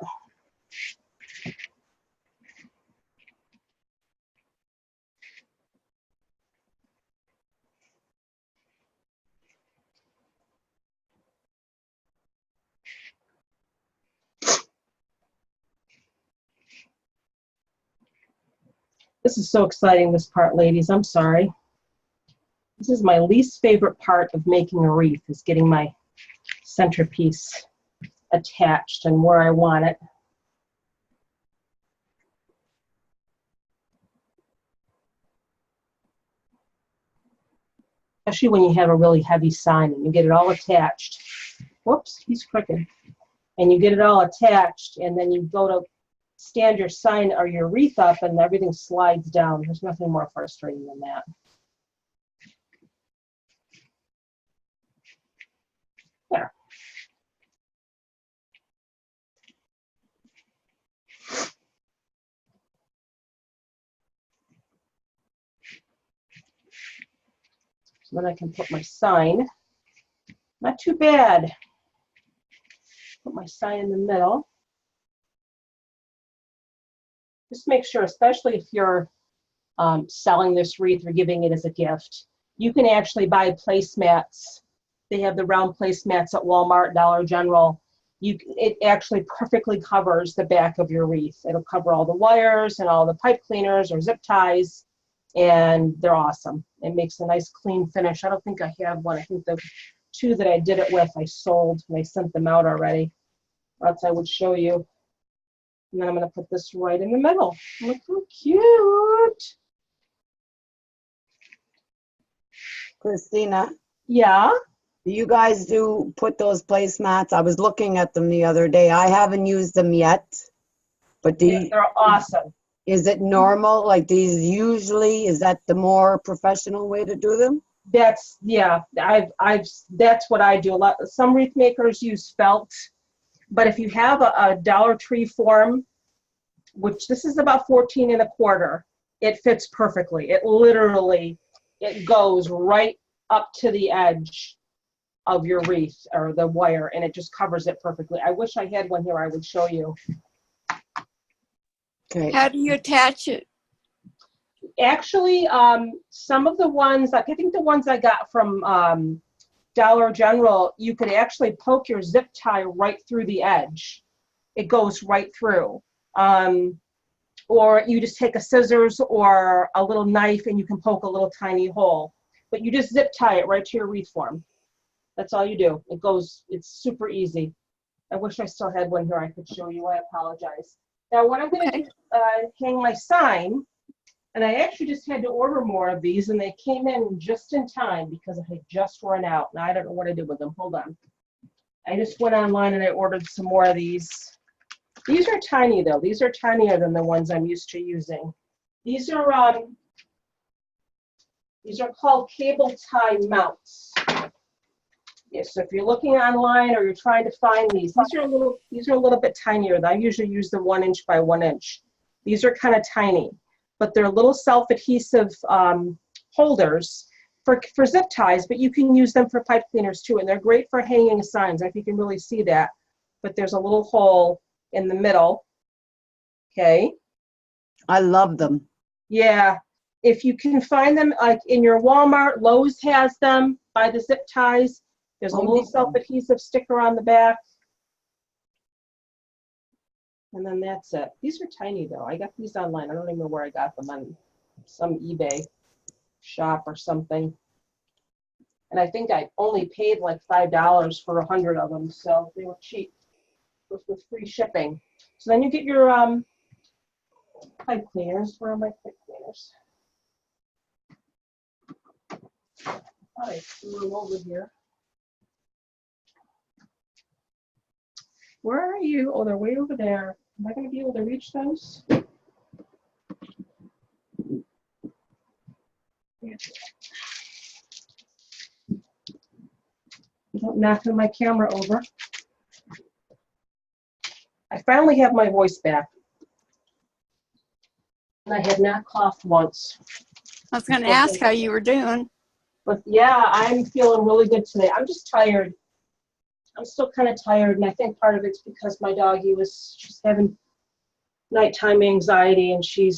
This is so exciting, this part, ladies. I'm sorry. This is my least favorite part of making a wreath, is getting my centerpiece attached and where I want it. Especially when you have a really heavy sign and you get it all attached. Whoops, he's crooked. And you get it all attached, and then you go to stand your sign or your wreath up and everything slides down. There's nothing more frustrating than that. There. So then I can put my sign. Not too bad. Put my sign in the middle. Just make sure, especially if you're selling this wreath or giving it as a gift, you can actually buy placemats. They have the round placemats at Walmart, Dollar General. It actually perfectly covers the back of your wreath. It'll cover all the wires and all the pipe cleaners or zip ties, and they're awesome. It makes a nice clean finish. I don't think I have one. I think the two that I did it with I sold and I sent them out already. Or else I would show you. And then I'm going to put this right in the middle. Look how cute. Christina, Yeah. do you guys put those placemats? I was looking at them the other day. I haven't used them yet, but They're awesome. is it normal? Like these usually, is that the more professional way to do them? That's that's what I do. Some wreath makers use felt, but if you have a Dollar Tree form, which this is about 14 1/4, it fits perfectly. It literally, it goes right up to the edge of your wreath or the wire, and it just covers it perfectly. I wish I had one here. I would show you. Okay. How do you attach it? Actually, some of the ones, like I think the ones I got from Dollar General, you could actually poke your zip tie right through the edge. It goes right through. Or you just take a scissors or a little knife and you can poke a little tiny hole. But you just zip tie it right to your wreath form. That's all you do. It goes, it's super easy. I wish I still had one here I could show you. I apologize. Now what I'm going to do, hang my sign, and I actually just had to order more of these, and they came in just in time because I had just run out. Now I don't know what I did with them. Hold on. I just went online and I ordered some more of these. These are tiny though. These are tinier than the ones I'm used to using. These are called cable tie mounts. Yeah, so if you're looking online or you're trying to find these are a little bit tinier. I usually use the 1 inch by 1 inch. These are kind of tiny, but they're little self-adhesive holders for zip ties, but you can use them for pipe cleaners too, and they're great for hanging signs. I don't know if you can really see that, but there's a little hole in the middle. Okay. I love them. Yeah. If you can find them, like in your Walmart, Lowe's has them. Buy the zip ties. There's a little self-adhesive sticker on the back. And then that's it. These are tiny though. I got these online. I don't even know where I got them, on some eBay shop or something. And I think I only paid like $5 for 100 of them, so they were cheap with free shipping. So then you get your pipe cleaners. Where are my pipe cleaners? All right, threw them over here. Where are you? Oh, they're way over there. Am I going to be able to reach those? Don't knock my camera over. I finally have my voice back. And I had not coughed once. I was going to ask how you were doing. But yeah, I'm feeling really good today. I'm just tired. I'm still kind of tired, and I think part of it's because my doggy she's having nighttime anxiety, and she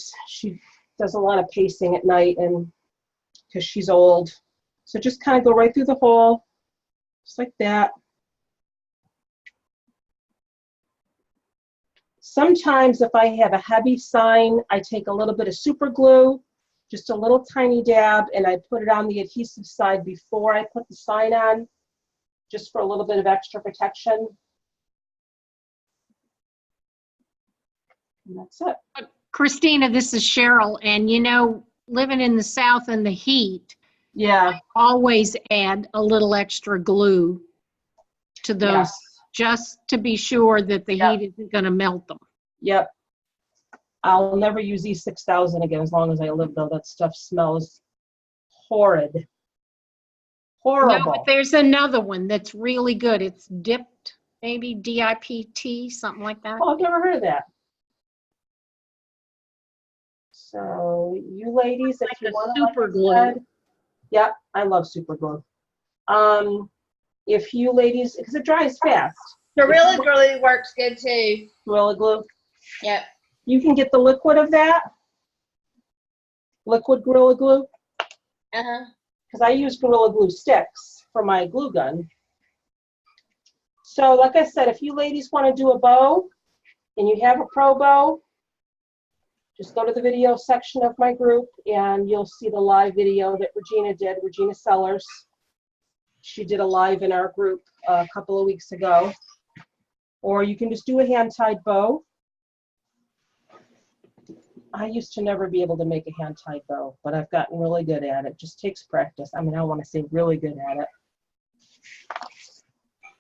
does a lot of pacing at night, and because she's old. So just kind of go right through the hole, just like that. Sometimes if I have a heavy sign, I take a little bit of super glue, just a little tiny dab, and I put it on the adhesive side before I put the sign on, just for a little bit of extra protection. And that's it. Christina, this is Cheryl, and living in the South in the heat, Yeah. always add a little extra glue to those, Yes. just to be sure that the Yep. heat isn't going to melt them. Yep. I'll never use E6000 again as long as I live, though. That stuff smells horrid. Horrible. No, but there's another one that's really good. It's dipped, maybe DIPT, something like that. Oh, I've never heard of that. So you ladies, if Like you a want super to, glue. yeah, I love super glue. If you ladies, because it dries fast. Gorilla Glue works good too. Gorilla Glue. Yep. You can get the liquid of that. Liquid Gorilla Glue. Uh-huh. Because I use Gorilla Glue sticks for my glue gun. So like I said, if you ladies want to do a bow and you have a pro bow, just go to the video section of my group and you'll see the live video that Regina did, Regina Sellers. She did a live in our group a couple of weeks ago. Or you can just do a hand-tied bow. I used to never be able to make a hand-tied bow, but I've gotten really good at it. Just takes practice. I mean, I want to say really good at it.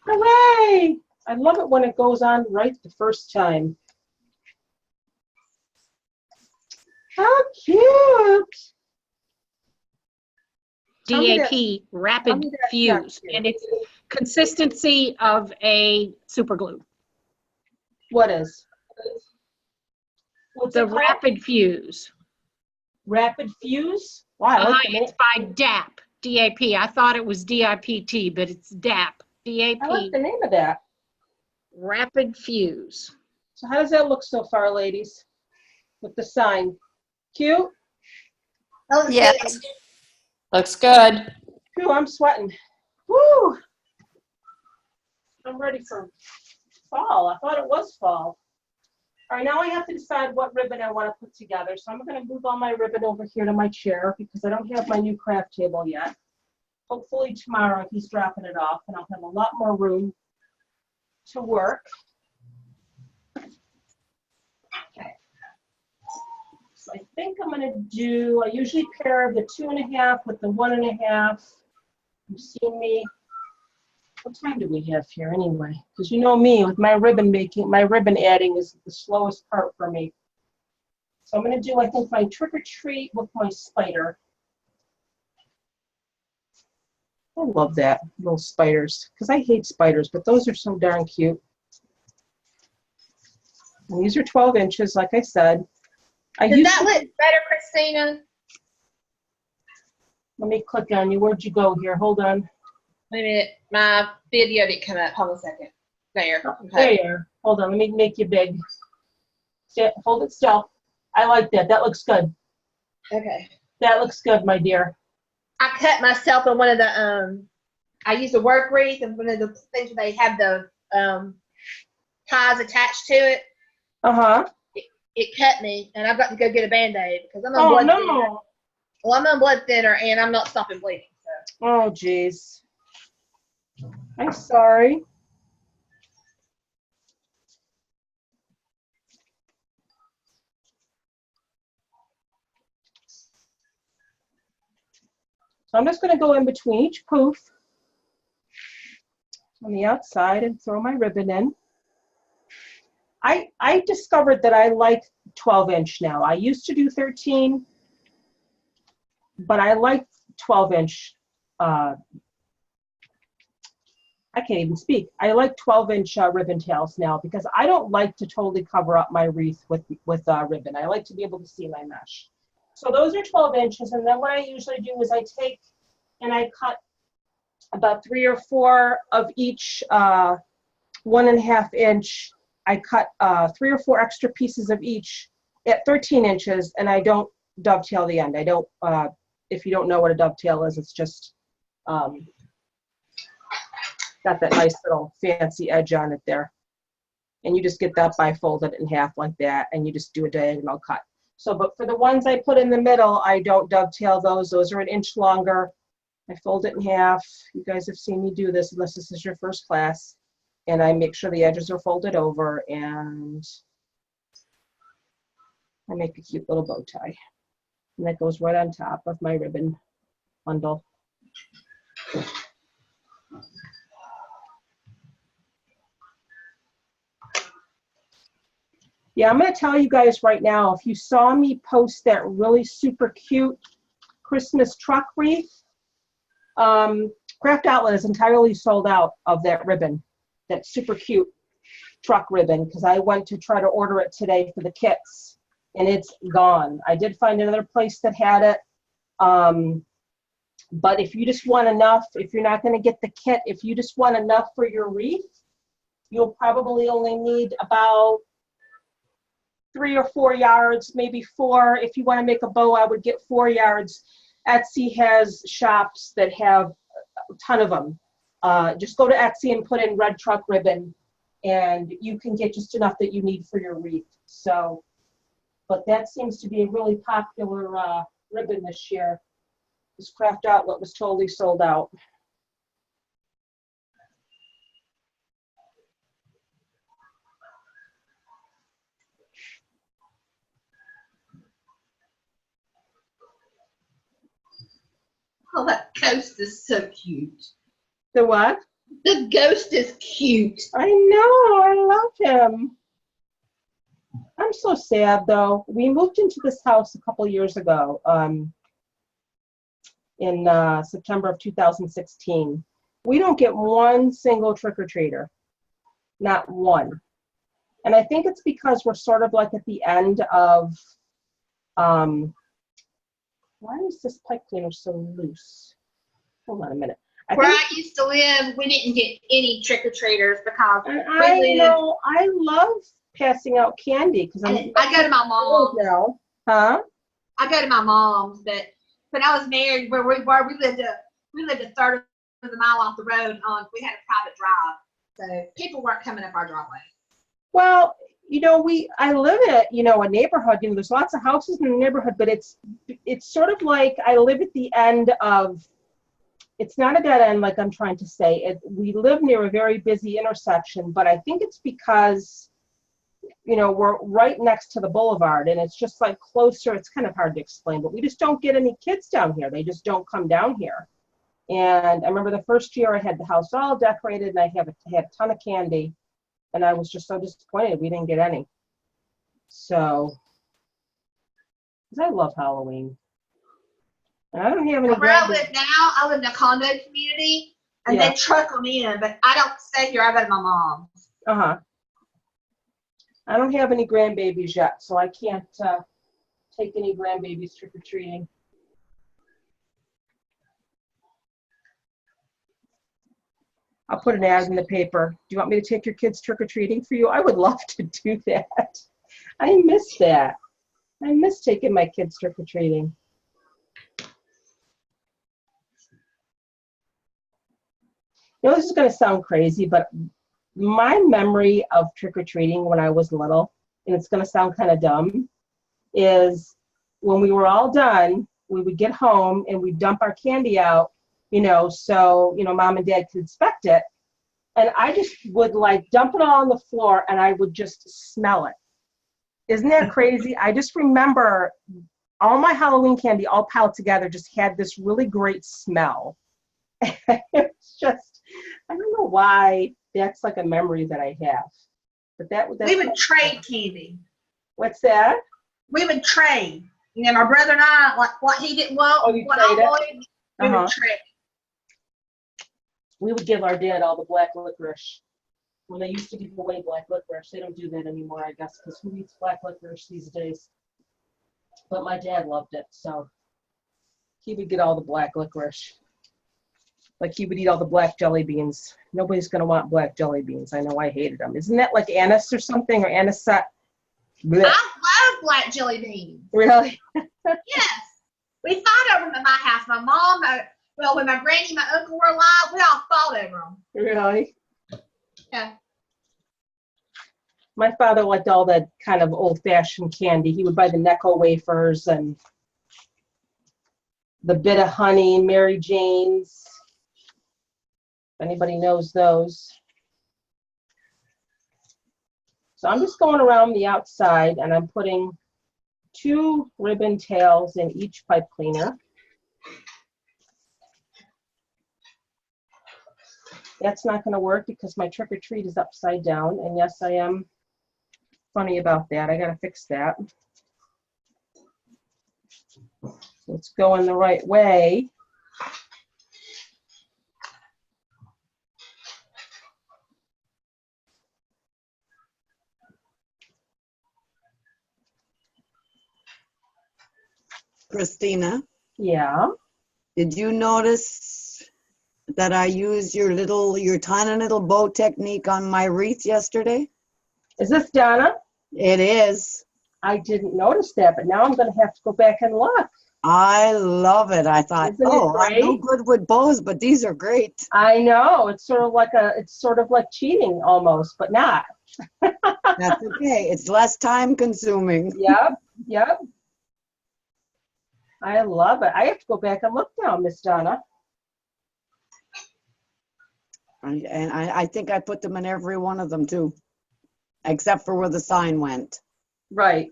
Hooray! I love it when it goes on right the first time. How cute! DAP, rapid fuse, and it's consistency of a super glue. What is? What's The it called? rapid fuse. Rapid fuse? Wow, I like the name. It's by DAP, DAP. I thought it was DIPT, but it's DAP, I like DAP, the name of that. rapid fuse. So how does that look so far, ladies? With the sign. Cute? Oh, Yes. Looks good. Phew, I'm sweating. Woo! I'm ready for fall. I thought it was fall. All right, now I have to decide what ribbon I want to put together. So I'm going to move all my ribbon over here to my chair because I don't have my new craft table yet. Hopefully tomorrow he's dropping it off and I'll have a lot more room to work. Okay. So I think I'm going to do, I usually pair the 2.5 with the 1.5. You've seen me. What time do we have here anyway? Because you know me, with my ribbon making, my ribbon adding is the slowest part for me. So I'm going to do, I think, my trick or treat with my spider. I love that, little spiders, because I hate spiders, but those are so darn cute. And these are 12 inches, like I said. Does that look better, Christina? Let me click on you. Where'd you go here? Hold on. Wait a minute. My video didn't come up. Hold on a second. There. There Okay. you are. Hold on. Let me make you big. Sit, hold it still. I like that. That looks good. Okay. That looks good, my dear. I cut myself in one of the I used a work wreath and one of the things where they have the ties attached to it. Uh-huh. It cut me, and I've got to go get a Band-Aid because I'm on Oh, blood thinner. no. Well, I'm on blood thinner, and I'm not stopping bleeding. So. Oh, geez. I'm sorry. So I'm just going to go in between each poof on the outside and throw my ribbon in. I discovered that I like 12-inch now. I used to do 13, but I like 12-inch. I can't even speak. I like 12-inch ribbon tails now because I don't like to totally cover up my wreath with ribbon. I like to be able to see my mesh. So those are 12 inches, and then what I usually do is I take and I cut about 3 or 4 of each 1.5 inch. I cut 3 or 4 extra pieces of each at 13 inches, and I don't dovetail the end. I don't, if you don't know what a dovetail is, it's just got that nice little fancy edge on it there. And you just get that by folding it in half like that, and you just do a diagonal cut. So, but for the ones I put in the middle, I don't dovetail those. Those are 1 inch longer. I fold it in half. You guys have seen me do this unless this is your first class. And I make sure the edges are folded over, and I make a cute little bow tie. And that goes right on top of my ribbon bundle. Yeah, I'm going to tell you guys right now, if you saw me post that really super cute Christmas truck wreath, Craft Outlet is entirely sold out of that ribbon, that super cute truck ribbon, because I went to try to order it today for the kits, and it's gone. I did find another place that had it, but if you just want enough, if you're not going to get the kit, if you just want enough for your wreath, you'll probably only need about 3 or 4 yards, maybe 4. If you want to make a bow, I would get 4 yards. Etsy has shops that have a ton of them. Just go to Etsy and put in red truck ribbon, and you can get just enough that you need for your wreath. So, but that seems to be a really popular ribbon this year. This Craft Outlet was totally sold out. Oh, that ghost is so cute. The what? The ghost is cute. I know, I love him. I'm so sad though. We moved into this house a couple years ago, in September of 2016. We don't get one single trick-or-treater, not one. And I think it's because we're sort of like at the end of, why is this pipe cleaner so loose? Hold on a minute. Where I used to live, we didn't get any trick-or-treaters because I know, I love passing out candy because I go to my mom's now. Huh? I go to my mom's, but when I was married, where we lived a third of the mile off the road. We had a private drive, so people weren't coming up our driveway. Well, you know, I live in a neighborhood. You know, there's lots of houses in the neighborhood, but it's sort of like I live at the end of. It's not a dead end, like I'm trying to say. We live near a very busy intersection, but I think it's because, you know, we're right next to the boulevard, and it's just like closer. It's kind of hard to explain, but we just don't get any kids down here. They just don't come down here. And I remember the first year I had the house all decorated, and I had a ton of candy, and I was just so disappointed we didn't get any. So, because I love Halloween. And I don't have any. Where I live now, I live in a condo community, and they truck them in, but I don't stay here. I go to my mom's. Uh-huh. I don't have any grandbabies yet, so I can't take any grandbabies trick-or-treating. I'll put an ad in the paper. Do you want me to take your kids trick-or-treating for you? I would love to do that. I miss that. I miss taking my kids trick-or-treating. You know, this is going to sound crazy, but my memory of trick-or-treating when I was little and it's going to sound kind of dumb, is when we were all done, we would get home and we'd dump our candy out, so, mom and dad could inspect it. And I just would like dump it all on the floor and I would just smell it. Isn't that crazy? I just remember all my Halloween candy all piled together just had this really great smell. It's just, I don't know why that's like a memory that I have. But that's We would trade candy. What's that? We would trade. My brother and I, like what he didn't want, what I wanted, we would trade. We would give our dad all the black licorice. When they used to give away black licorice, they don't do that anymore, I guess, because who eats black licorice these days? But my dad loved it, so he would get all the black licorice. Like he would eat all the black jelly beans. Nobody's going to want black jelly beans. I know I hated them. Isn't that like anise or something, or anisette? Blech. I love black jelly beans. Really? Yes. We fought over them at my house. My mom, when my granny and my uncle were alive, we all fought over them. Really? Yeah. My father liked all that kind of old-fashioned candy. He would buy the Necco wafers and the bit of honey, Mary Jane's. If anybody knows those. So I'm just going around the outside and I'm putting 2 ribbon tails in each pipe cleaner. That's not going to work because my trick or treat is upside down. And yes, I am funny about that. I got to fix that. So it's going the right way. Christina, Yeah. did you notice that I used your tiny little bow technique on my wreath yesterday? Is this Donna? It is. I didn't notice that, but now I'm going to have to go back and look. I love it. I thought, Isn't it I'm no great? good with bows, but these are great. I know. It's sort of like cheating almost, but not. That's okay. It's less time consuming. Yep. I love it. I have to go back and look now, Miss Donna. And I think I put them in every one of them too, except for where the sign went. Right.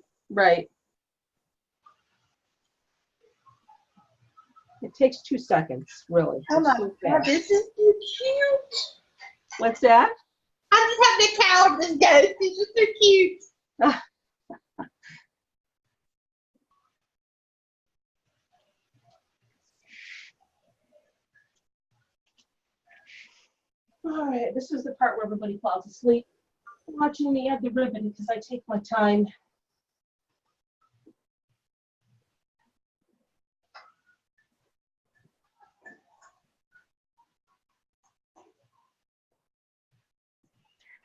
It takes 2 seconds, really. Oh my It's so God, fast. this is so cute. What's that? I just have the cow of this ghost. It's just so cute. All right, this is the part where everybody falls asleep. Watching me add the ribbon because I take my time.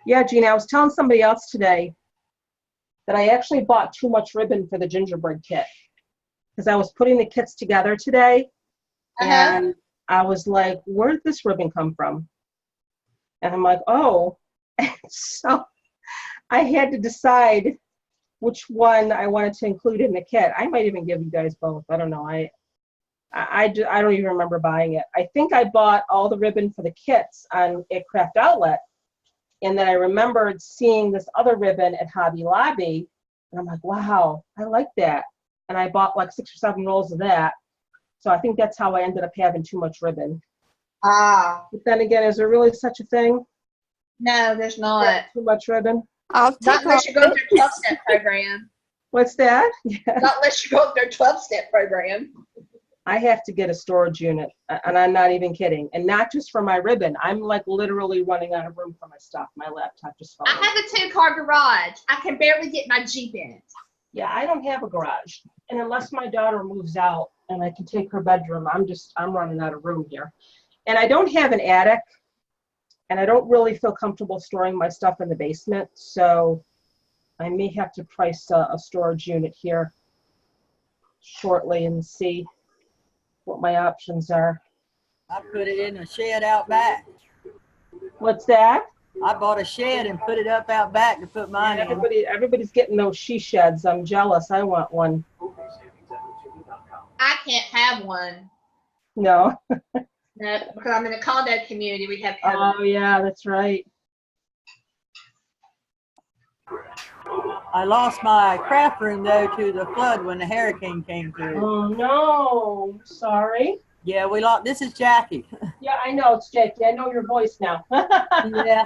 Yeah, Gina, I was telling somebody else today that I actually bought too much ribbon for the gingerbread kit because I was putting the kits together today, and I was like, where did this ribbon come from? And I'm like, oh. So I had to decide which one I wanted to include in the kit. I might even give you guys both. I don't know. I don't even remember buying it. I think I bought all the ribbon for the kits on at Craft Outlet. And then I remembered seeing this other ribbon at Hobby Lobby. And I'm like, wow, I like that. And I bought like 6 or 7 rolls of that. So I think that's how I ended up having too much ribbon. Ah, But then again, is there really such a thing? no, there's not. Too much ribbon? I'll Not take unless off. you're going through 12-step program. What's that? Not unless you're going through a 12-step program. I have to get a storage unit, and I'm not even kidding. And not just for my ribbon. I'm like literally running out of room for my stuff. My laptop just fell I over. have a 2-car garage. I can barely get my Jeep in it. Yeah, I don't have a garage. And unless my daughter moves out and I can take her bedroom, I'm running out of room here. And I don't have an attic, and I don't really feel comfortable storing my stuff in the basement. So I may have to price a storage unit here shortly and see what my options are. I put it in a shed out back. What's that? I bought a shed and put it up out back to put mine in. Everybody's getting those she sheds. I'm jealous. I want one. I can't have one. No. No, because I'm in a condo community. We have Oh, covenants. yeah, that's right. I lost my craft room though to the flood when the hurricane came through. Oh, no. Sorry. Yeah, we lost. This is Jackie. Yeah, I know. It's Jackie. I know your voice now. Yeah.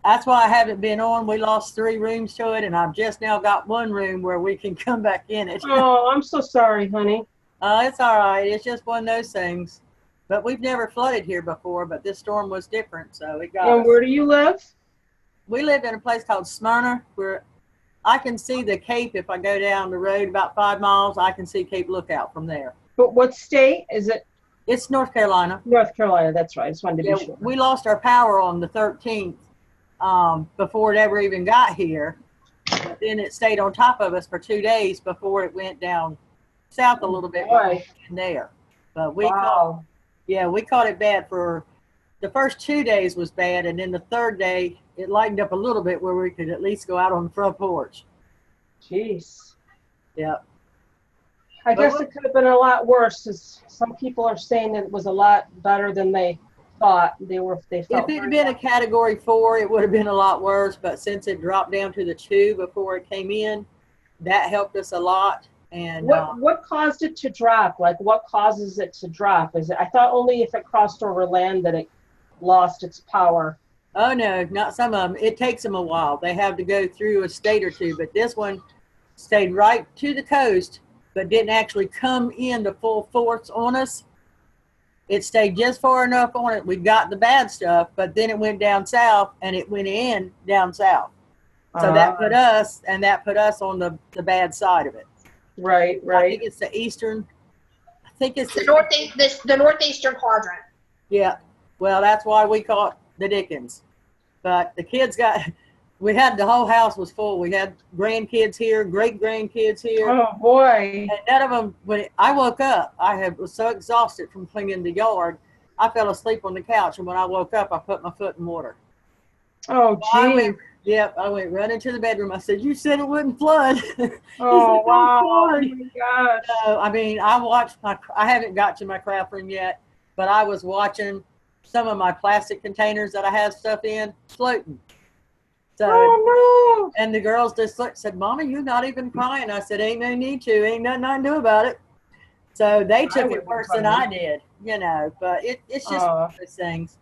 That's why I haven't been on. We lost 3 rooms to it, and I've just now got 1 room where we can come back in it. Oh, I'm so sorry, honey. It's all right. It's just one of those things. But we've never flooded here before, but this storm was different, so it got And us. where do you live? We live in a place called Smyrna, where I can see the Cape. If I go down the road about 5 miles, I can see Cape Lookout from there. But what state is it? It's North Carolina. North Carolina. That's right. I just wanted to Yeah, be sure. we lost our power on the 13th before it ever even got here. But then it stayed on top of us for 2 days before it went down south a little bit Boy. in there. But we Wow. we caught it bad for the first 2 days was bad, and then the 3rd day it lightened up a little bit where we could at least go out on the front porch. Jeez. Yeah. I guess it could have been a lot worse. As some people are saying that it was a lot better than they thought. They felt. If it had been a category 4, it would have been a lot worse. But since it dropped down to the 2 before it came in, that helped us a lot. And What caused it to drop? Like, what causes it to drop? Is it? I thought only if it crossed over land that it lost its power. oh no, not some of them. It takes them a while. They have to go through a state or 2. But this one stayed right to the coast, but didn't actually come in the full force on us. It stayed just far enough on it. We got the bad stuff, but then it went down south, and it went in down south. So that put us on the bad side of it. Right, I right. think it's the eastern. I think it's The the northeastern quadrant. Yeah. Well, that's why we caught the Dickens. But the kids we had the whole house was full. We had grandkids here, great grandkids here. Oh boy. And none of them, I woke up, was so exhausted from cleaning the yard, I fell asleep on the couch. And when I woke up, I put my foot in water. Oh gee. I went running to the bedroom. I said, "You said it wouldn't flood." Oh wow. Oh Flood. my gosh. So, I mean, I haven't got to my craft room yet, but I was watching some of my plastic containers that I have stuff in floating. So, Oh no. and the girls just said, "Mama, you're not even crying." I said, "Ain't no need to. Ain't nothing I can do about it." So they took it worse than I did, but it's just one of those things.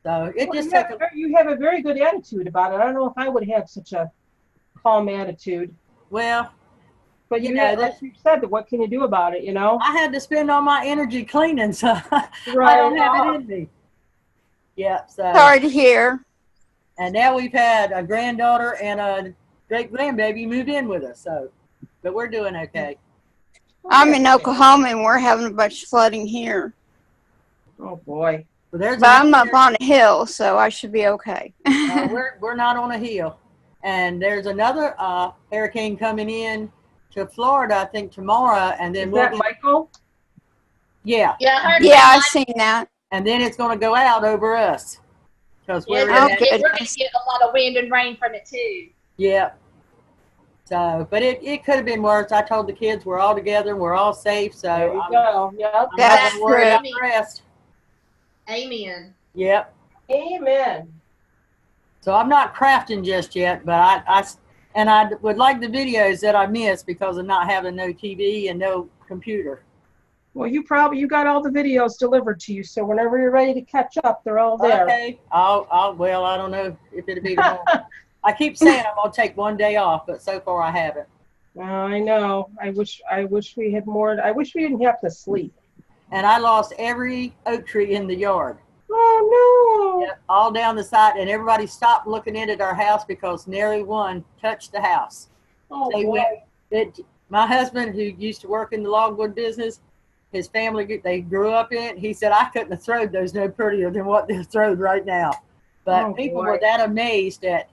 So it just took you have a very good attitude about it. I don't know if I would have such a calm attitude. well, But like you said, what can you do about it, I had to spend all my energy cleaning, so I Right. don't have it in me. Yeah, so. Sorry to hear. And now we've had a granddaughter and a great grandbaby moved in with us, but we're doing okay. I'm in Oklahoma and we're having a bunch of flooding here. Oh boy. Well, But I'm up on a hill, so I should be okay. we're not on a hill, and there's another hurricane coming in to Florida, I think tomorrow, and then Is that Michael? Yeah, Yeah, I heard Yeah, that. I've seen that. and then it's going to go out over us because Yeah, we're Oh, in we're that, good. going to get a lot of wind and rain from it too. yeah. So, but it could have been worse. I told the kids we're all together and we're all safe, so There you I'm go. Yep. not That's going to worry about true. the rest. Amen. Yep. Amen. So I'm not crafting just yet, but I would like the videos that I missed because of not having no TV and no computer. Well, you got all the videos delivered to you, so whenever you're ready to catch up, they're all there. Okay. Well, I don't know if it'll be tomorrow. I keep saying I'm going to take 1 day off, but so far I haven't. I know. I wish we had more. I wish we didn't have to sleep. And I lost every oak tree in the yard. Oh no. Yep, all down the side, and everybody stopped looking in at our house because nary one touched the house. Oh They boy. my husband, who used to work in the logwood business, his family, they grew up in it. He said, I couldn't have thrown those no prettier than what they're thrown right now. But Oh, people boy. were that amazed at,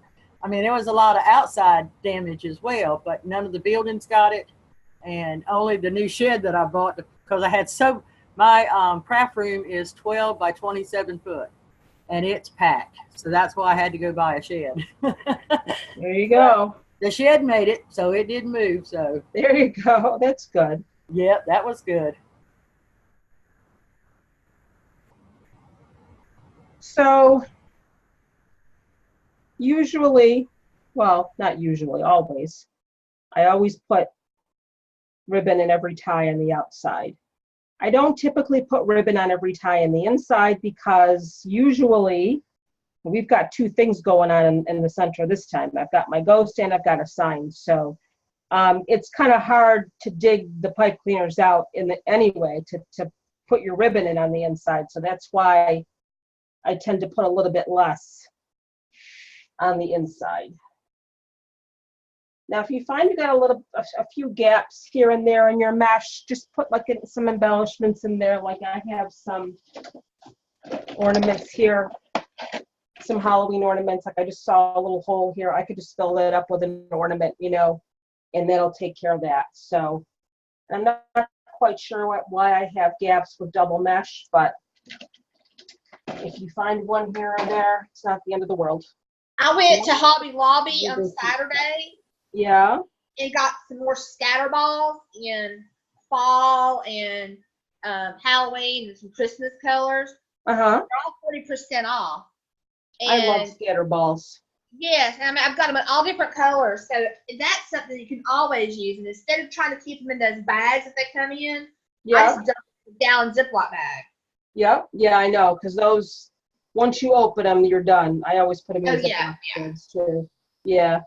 there was a lot of outside damage as well, but none of the buildings got it. And only the new shed that I bought, because I had my craft room is 12 by 27 foot. and it's packed. So that's why I had to go buy a shed. There you go. The shed made it, so it didn't move. So There you go. That's good. yeah, that was good. So usually, well, not usually, always, I always put ribbon in every tie on the outside. I don't typically put ribbon on every tie on the inside because usually we've got two things going on in the center this time. I've got my ghost and I've got a sign. So it's kind of hard to dig the pipe cleaners out anyway to put your ribbon in on the inside. So that's why I tend to put a little bit less on the inside. Now, if you find you got a few gaps here and there in your mesh, just put like some embellishments in there. Like I have some ornaments here, some Halloween ornaments. Like I just saw a little hole here. I could just fill that up with an ornament, you know, and that'll take care of that. So I'm not quite sure why I have gaps with double mesh, but if you find one here or there, it's not the end of the world. I went to Hobby Lobby on Saturday. Yeah. And got some more scatter balls in fall and Halloween and some Christmas colors. Uh-huh. They're all 40% off. And I love scatter balls. yes, I mean, I've got them in all different colors. So that's something you can always use. And instead of trying to keep them in those bags that they come in, I Yeah. just dump them down Ziploc bag. Yep. Yeah, I know. Because those, once you open them, you're done. I always put them in Oh, Ziploc yeah, yeah. bags too. Yeah.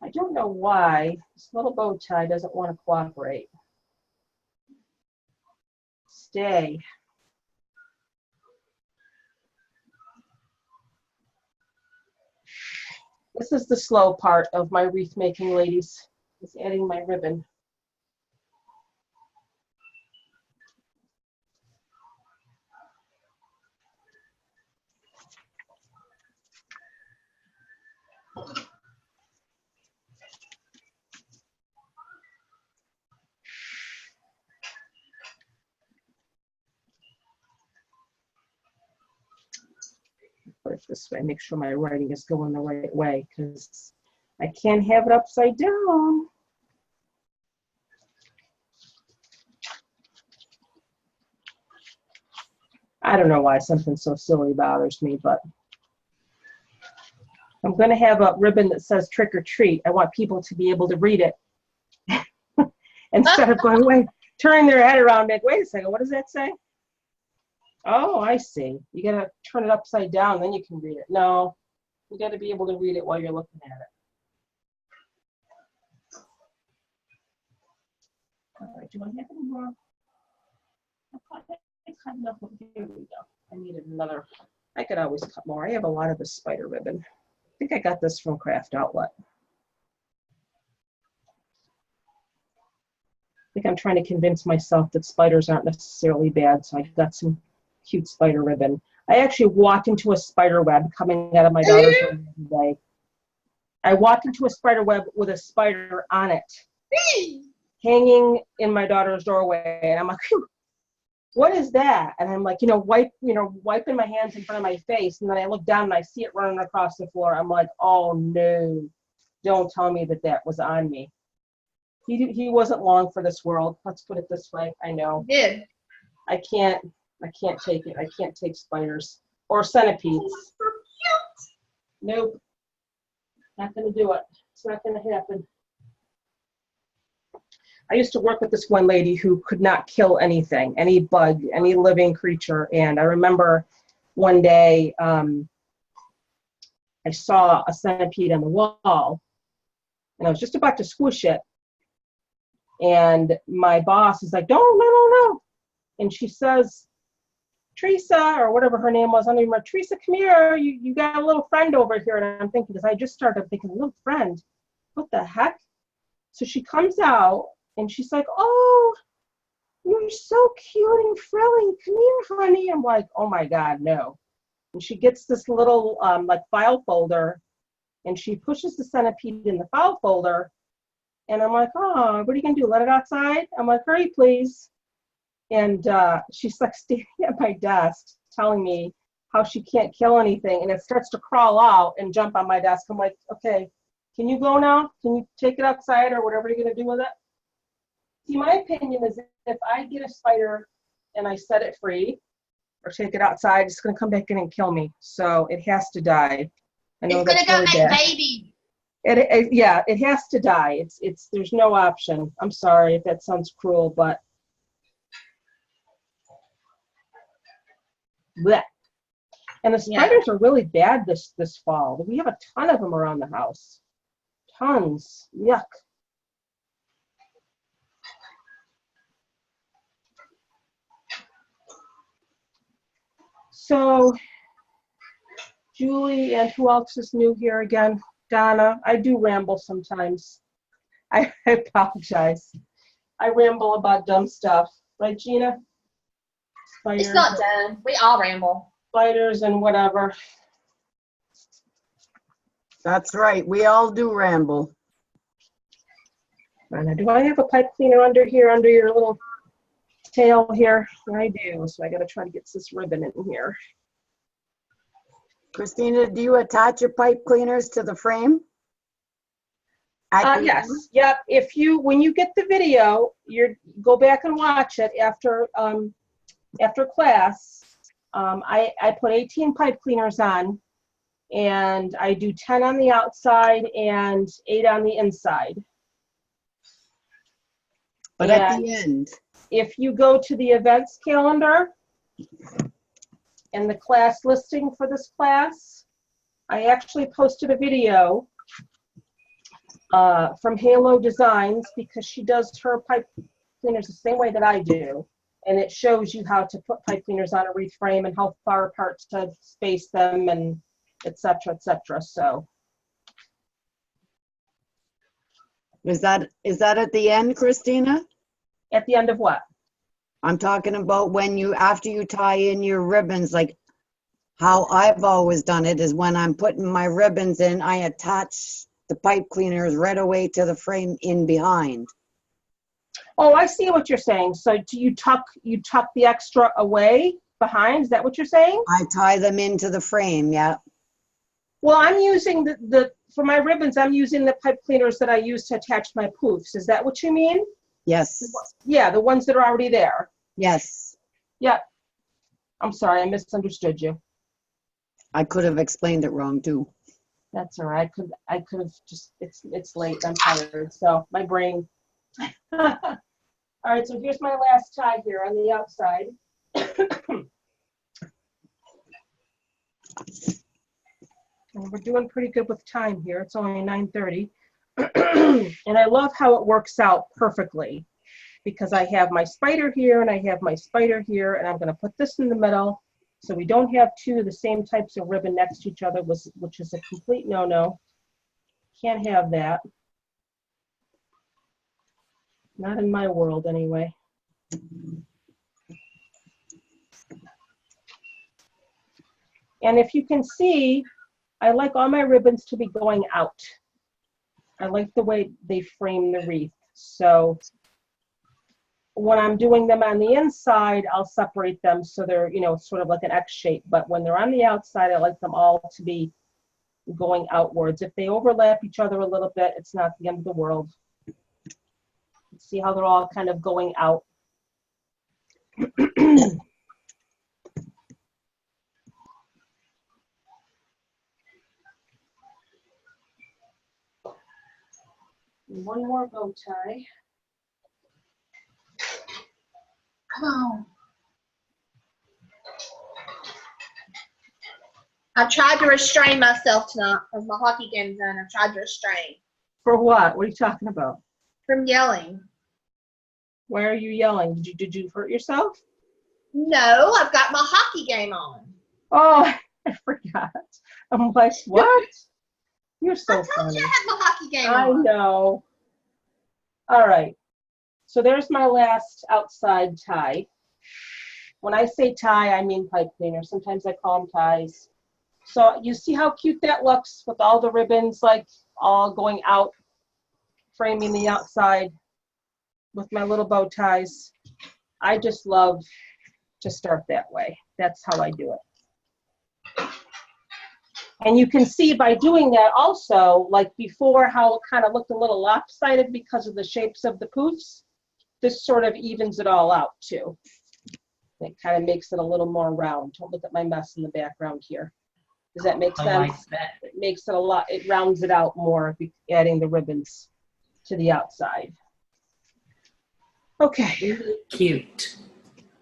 I don't know why this little bow tie doesn't want to cooperate. Stay. This is the slow part of my wreath making, ladies, is adding my ribbon. Put it this way, make sure my writing is going the right way, because I can't have it upside down. I don't know why something so silly bothers me, but I'm going to have a ribbon that says trick or treat. I want people to be able to read it instead of going, wait, turning their head around and like, wait a second, what does that say? Oh, I see. You got to turn it upside down, then you can read it. No, you got to be able to read it while you're looking at it. All right, do I have any more? Here we go. I needed another. I could always cut more. I have a lot of this spider ribbon. I think I got this from Craft Outlet. I think I'm trying to convince myself that spiders aren't necessarily bad, so I got some cute spider ribbon. I actually walked into a spider web coming out of my daughter's room today. I walked into a spider web with a spider on it, hanging in my daughter's doorway, and I'm like, phew, what is that? And I'm like, wiping my hands in front of my face, and then I look down and I see it running across the floor. I'm like, oh no, don't tell me that that was on me. He wasn't long for this world. Let's put it this way. I know. Did. I can't take it. I can't take spiders or centipedes. Nope. Not gonna do it. It's not gonna happen. I used to work with this one lady who could not kill anything, any bug, any living creature. And I remember one day I saw a centipede on the wall, and I was just about to squish it. And my boss is like, no. And she says, Teresa, or whatever her name was, I don't even remember, Teresa, come here, you got a little friend over here. And I'm thinking, because I just started thinking, little friend, what the heck? So she comes out, and she's like, oh, you're so cute and frilly. Come here, honey. I'm like, oh my God, no. And she gets this little like file folder, and she pushes the centipede in the file folder, And I'm like, oh, what are you gonna do? Let it outside? I'm like, hurry, please. And she's like standing at my desk telling me how she can't kill anything. And it starts to crawl out and jump on my desk. I'm like, okay, can you go now? Can you take it outside or whatever you're gonna do with it? See, my opinion is if I get a spider and I set it free or take it outside, it's gonna come back in and kill me. So it has to die. I know It's gonna that's go really make bad. babies. Yeah, it has to die. There's no option. I'm sorry if that sounds cruel, but bleh. And the spiders are really bad this fall. We have a ton of them around the house. Tons. Yuck. So, Julie, and who else is new here again? Donna. I do ramble sometimes. I apologize. I ramble about dumb stuff. Right, Gina? Spiders, It's not done. We all ramble. spiders and whatever. That's right. We all do ramble. Anna, do I have a pipe cleaner under here, under your little tail here? I do. So I got to try to get this ribbon in here. Christina, do you attach your pipe cleaners to the frame? At the Yes. end? Yep. When you get the video, go back and watch it after class. I put 18 pipe cleaners on, and I do 10 on the outside and 8 on the inside. But at the end. If you go to the events calendar and the class listing for this class, I actually posted a video from Halo Designs because she does her pipe cleaners the same way that I do. And it shows you how to put pipe cleaners on a wreath frame and how far apart to space them and et cetera, et cetera. So. Is that at the end, Christina? At the end of what? I'm talking about after you tie in your ribbons, like how I've always done it is when I'm putting my ribbons in, I attach the pipe cleaners right away to the frame in behind. Oh, I see what you're saying. So do you tuck the extra away behind? Is that what you're saying? I tie them into the frame, yeah. Well, I'm using for my ribbons, I'm using the pipe cleaners that I use to attach my poofs. Is that what you mean? Yes. Yeah, the ones that are already there. Yes. Yeah. I'm sorry, I misunderstood you. I could have explained it wrong too. That's all right. I could have just, it's late, I'm tired, so my brain. All right, so here's my last tie here on the outside. And we're doing pretty good with time here. It's only 9:30. And I love how it works out perfectly because I have my spider here and I have my spider here, and I'm going to put this in the middle so we don't have two of the same types of ribbon next to each other, which is a complete no-no. Can't have that. Not in my world, anyway. And if you can see, I like all my ribbons to be going out. I like the way they frame the wreath. So when I'm doing them on the inside, I'll separate them so they're, sort of like an X shape. But when they're on the outside, I like them all to be going outwards. If they overlap each other a little bit, it's not the end of the world. See how they're all kind of going out. One more bow tie. Come on. I tried to restrain myself tonight because my hockey game's done. I tried to restrain. For what? What are you talking about? From yelling. Why are you yelling? Did you hurt yourself? No, I've got my hockey game on. Oh, I forgot. I'm like, what? You're so I told funny. you I had my hockey game I on. know. All right. So there's my last outside tie. When I say tie, I mean pipe cleaner. Sometimes I call them ties. So you see how cute that looks with all the ribbons like all going out. framing the outside with my little bow ties. I just love to start that way. That's how I do it. And you can see by doing that also, like before, how it kind of looked a little lopsided because of the shapes of the poofs. This sort of evens it all out too. It kind of makes it a little more round. Don't look at my mess in the background here. Does that make sense? I like that. It makes it a lot, it rounds it out more, adding the ribbons to the outside. Okay. Cute.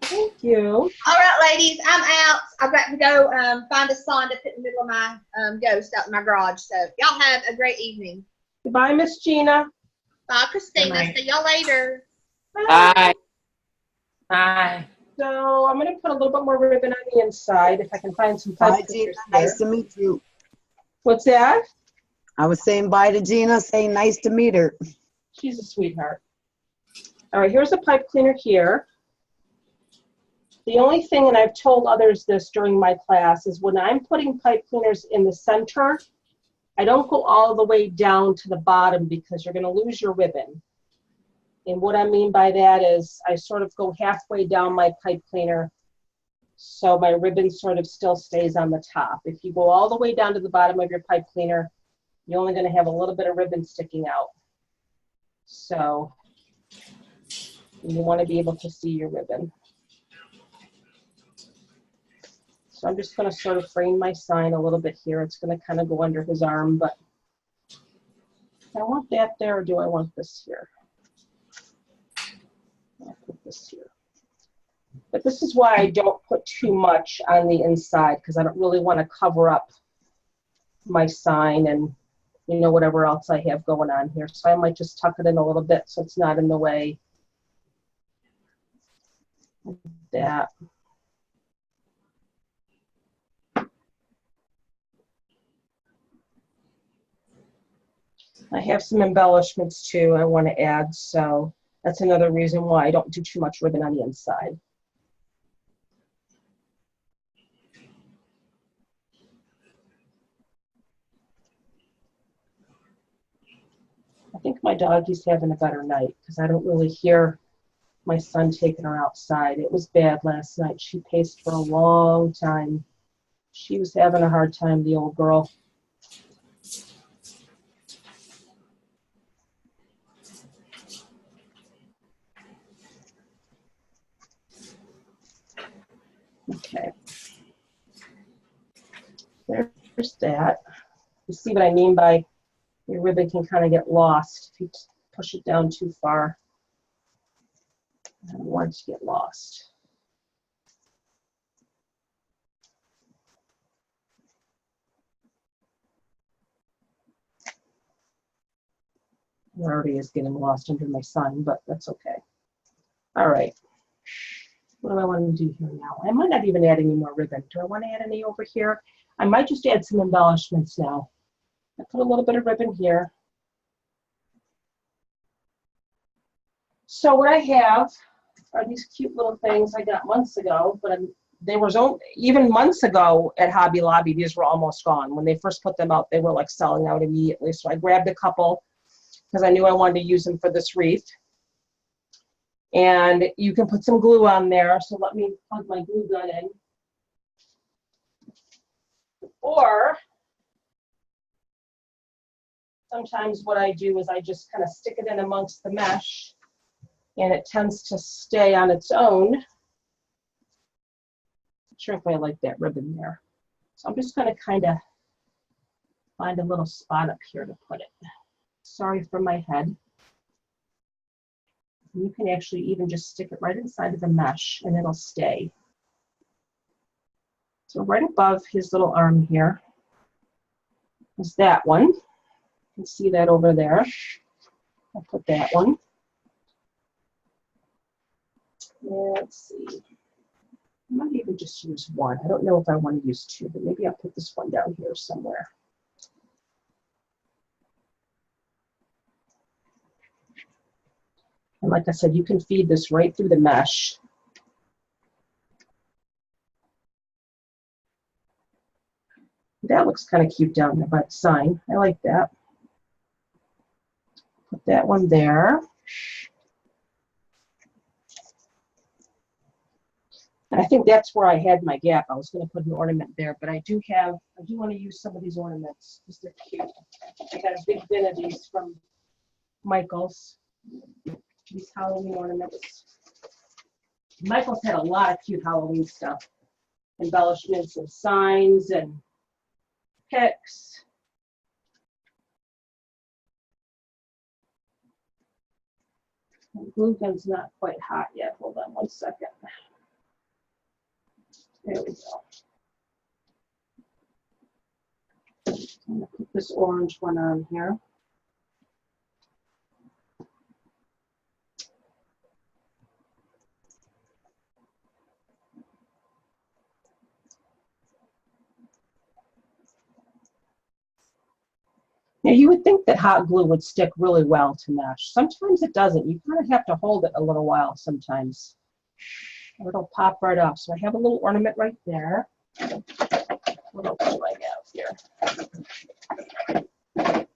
Thank you. All right, ladies, I'm out. I've got to go find a sign to put in the middle of my ghost out in my garage. So y'all have a great evening. Goodbye, Miss Gina. Bye, Christina. Good night. See y'all later. Bye. Bye. So I'm going to put a little bit more ribbon on the inside if I can find some Bye, pipe Gina. cleaners here. Nice to meet you. What's that? I was saying bye to Gina, saying nice to meet her. She's a sweetheart. All right, here's a pipe cleaner here. The only thing, and I've told others this during my class, is when I'm putting pipe cleaners in the center, I don't go all the way down to the bottom because you're going to lose your ribbon. And what I mean by that is I sort of go halfway down my pipe cleaner so my ribbon sort of still stays on the top. If you go all the way down to the bottom of your pipe cleaner, you're only going to have a little bit of ribbon sticking out. So you want to be able to see your ribbon. So I'm just going to sort of frame my sign a little bit here. It's going to kind of go under his arm, but do I want that there or do I want this here? I'll put this here. But this is why I don't put too much on the inside, because I don't really want to cover up my sign and, you know, whatever else I have going on here. So I might just tuck it in a little bit so it's not in the way. Like that. I have some embellishments too I want to add, so that's another reason why I don't do too much ribbon on the inside. I think my doggy's having a better night because I don't really hear my son taking her outside. It was bad last night. She paced for a long time. She was having a hard time, the old girl. Okay. There's that. You see what I mean by your ribbon can kind of get lost if you push it down too far. I don't want it to get lost. It already is getting lost under my sign, but that's okay. All right. What do I want to do here now? I might not even add any more ribbon. Do I want to add any over here? I might just add some embellishments now. I put a little bit of ribbon here. So what I have are these cute little things I got months ago, but they were even months ago at Hobby Lobby, these were almost gone. When they first put them out, they were like selling out immediately. So I grabbed a couple because I knew I wanted to use them for this wreath. And you can put some glue on there. So let me plug my glue gun in. Or sometimes what I do is I just kind of stick it in amongst the mesh and it tends to stay on its own. Not sure if I like that ribbon there. So I'm just going to kind of find a little spot up here to put it. Sorry for my head. You can actually even just stick it right inside of the mesh and it'll stay. So right above his little arm here is that one. You can see that over there. I'll put that one. Let's see. I might even just use one. I don't know if I want to use two, but maybe I'll put this one down here somewhere. And like I said, you can feed this right through the mesh. That looks kind of cute down there by the sign. I like that. Put that one there. And I think that's where I had my gap. I was going to put an ornament there, but I do want to use some of these ornaments because they're cute. I got a big bin of these from Michael's. These Halloween ornaments. Michael's had a lot of cute Halloween stuff. Embellishments and signs and picks. The glue gun's not quite hot yet. Hold on one second. There we go. I'm going to put this orange one on here. Now you would think that hot glue would stick really well to mesh. Sometimes it doesn't. You kind of have to hold it a little while sometimes. Or it'll pop right off. So I have a little ornament right there. What else do I have here? I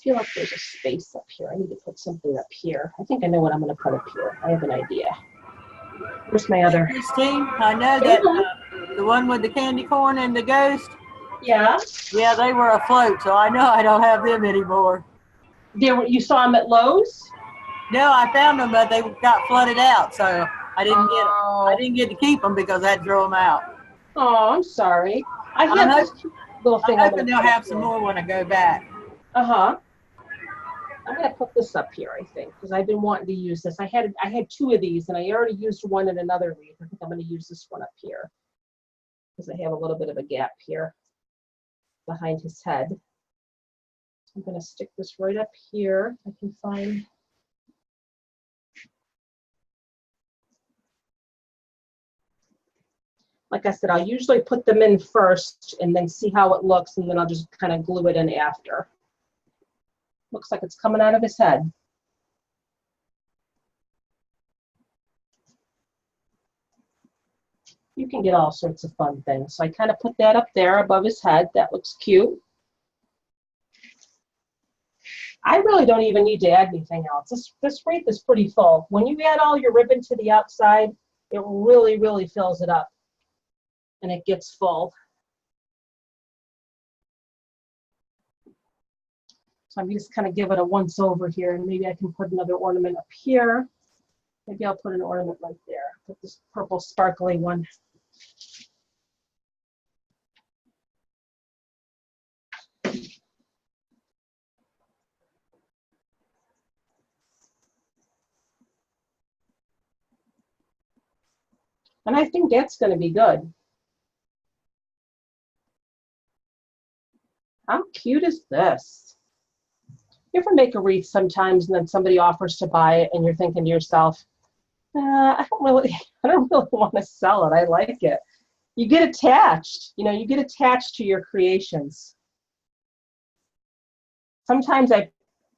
feel like there's a space up here. I need to put something up here. I think I know what I'm going to put up here. I have an idea. Where's my other? Christine, I know that the one with the candy corn and the ghost. Yeah. Yeah, they were afloat, so I know I don't have them anymore. You saw them at Lowe's? No, I found them, but they got flooded out, so I didn't get them. I didn't get to keep them because I had to throw them out. Oh, I'm sorry. I have this cute little thing. I'm hoping they'll have some more when I go back. Uh-huh. I'm gonna put this up here, I think, because I've been wanting to use this. I had 2 of these, and I already used one in another wreath. I think I'm gonna use this one up here because I have a little bit of a gap here behind his head. I'm gonna stick this right up here. I can find. Like I said, I'll usually put them in first and then see how it looks, and then I'll just kind of glue it in after. Looks like it's coming out of his head. You can get all sorts of fun things. So I kind of put that up there above his head. That looks cute. I really don't even need to add anything else. This wreath is pretty full. When you add all your ribbon to the outside, it really, really fills it up. And it gets full. So I'm just kind of give it a once over here, and maybe I can put another ornament up here. Maybe I'll put an ornament right there. Put this purple sparkly one. And I think that's going to be good. How cute is this? You ever make a wreath sometimes and then somebody offers to buy it and you're thinking to yourself, I don't really want to sell it. I like it. You get attached, you get attached to your creations. Sometimes and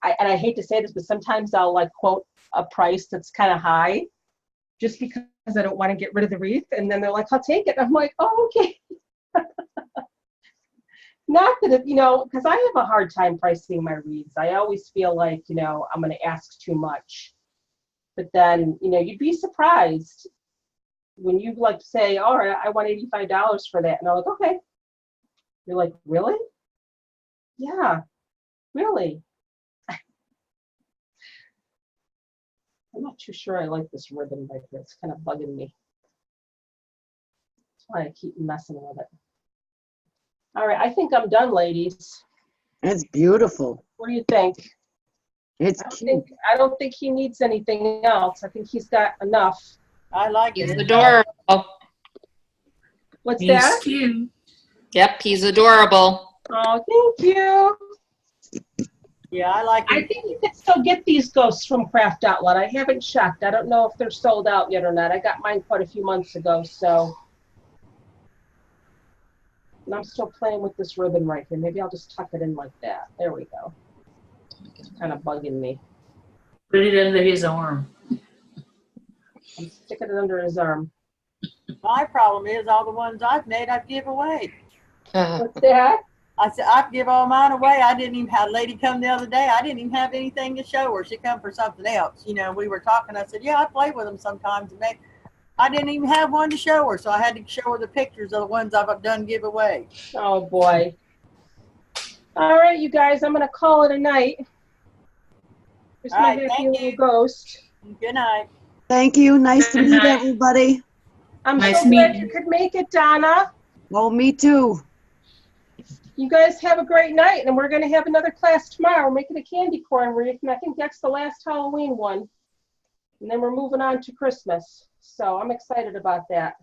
I hate to say this, but sometimes I'll like quote a price that's kind of high just because I don't want to get rid of the wreath. And then they're like, I'll take it. I'm like, oh, okay. Not that it, because I have a hard time pricing my wreaths. I always feel like, I'm going to ask too much. But then, you'd be surprised when you like say, all right, I want $85 for that. And I'm like, okay. You're like, really? Yeah, really. I'm not too sure I like this ribbon right here. It's kind of bugging me. That's why I keep messing with it. All right, I think I'm done, ladies. It's beautiful. What do you think? It's cute. I don't think he needs anything else. I think he's got enough. I like it. He's adorable. What's that? He's cute. Yep, he's adorable. Oh, thank you. Yeah, I like it. I think you can still get these ghosts from Craft Outlet. I haven't checked. I don't know if they're sold out yet or not. I got mine quite a few months ago, so. And I'm still playing with this ribbon right here. Maybe I'll just tuck it in like that. There we go. It's kind of bugging me. Put it under his arm. I'm sticking it under his arm. My problem is all the ones I've made, I'd give away. What's that? I said, I'd give all mine away. I didn't even have a lady come the other day. I didn't even have anything to show her. She come for something else. You know, we were talking. I said, yeah, I play with them sometimes. And I didn't even have one to show her. So I had to show her the pictures of the ones I've done give away. Oh, boy. All right, you guys, I'm going to call it a night. Just All my right, happy thank little you. ghost. Good night. Thank you. Nice to Good meet night. everybody. I'm Nice so glad meeting you you. could make it, Donna. Oh, me too. You guys have a great night, and we're going to have another class tomorrow. We're making a candy corn wreath, and I think that's the last Halloween one. And then we're moving on to Christmas. So I'm excited about that.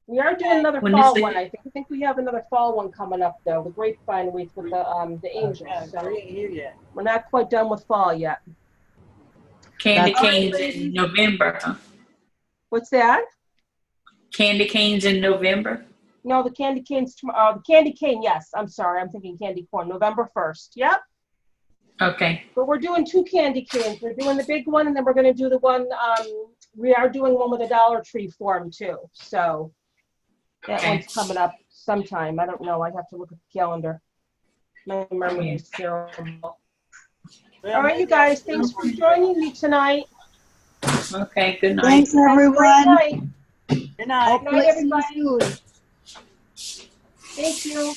We are doing another When fall is one, it? I think. I think we have another fall one coming up, though, the grapevine wreath with the angels. Yeah, So we ain't here yet. we're not quite done with fall yet. Candy That's- canes in November, huh? What's that? Candy canes in November? No, the candy cane's tomorrow. The candy cane, yes. I'm sorry. I'm thinking candy corn, November 1st. Yep. Okay. But we're doing 2 candy canes. We're doing the big one, and then we're going to do the one, we are doing one with a Dollar Tree form, too. So that Okay. one's coming up sometime. I don't know. I have to look at the calendar. My memory is terrible. Well, All right, you maybe I'll guys. see Thanks her for joining me tonight. Okay. Good night. Thanks, Have a great everyone. night. Good night. Hopefully see you everybody. soon. Thank you.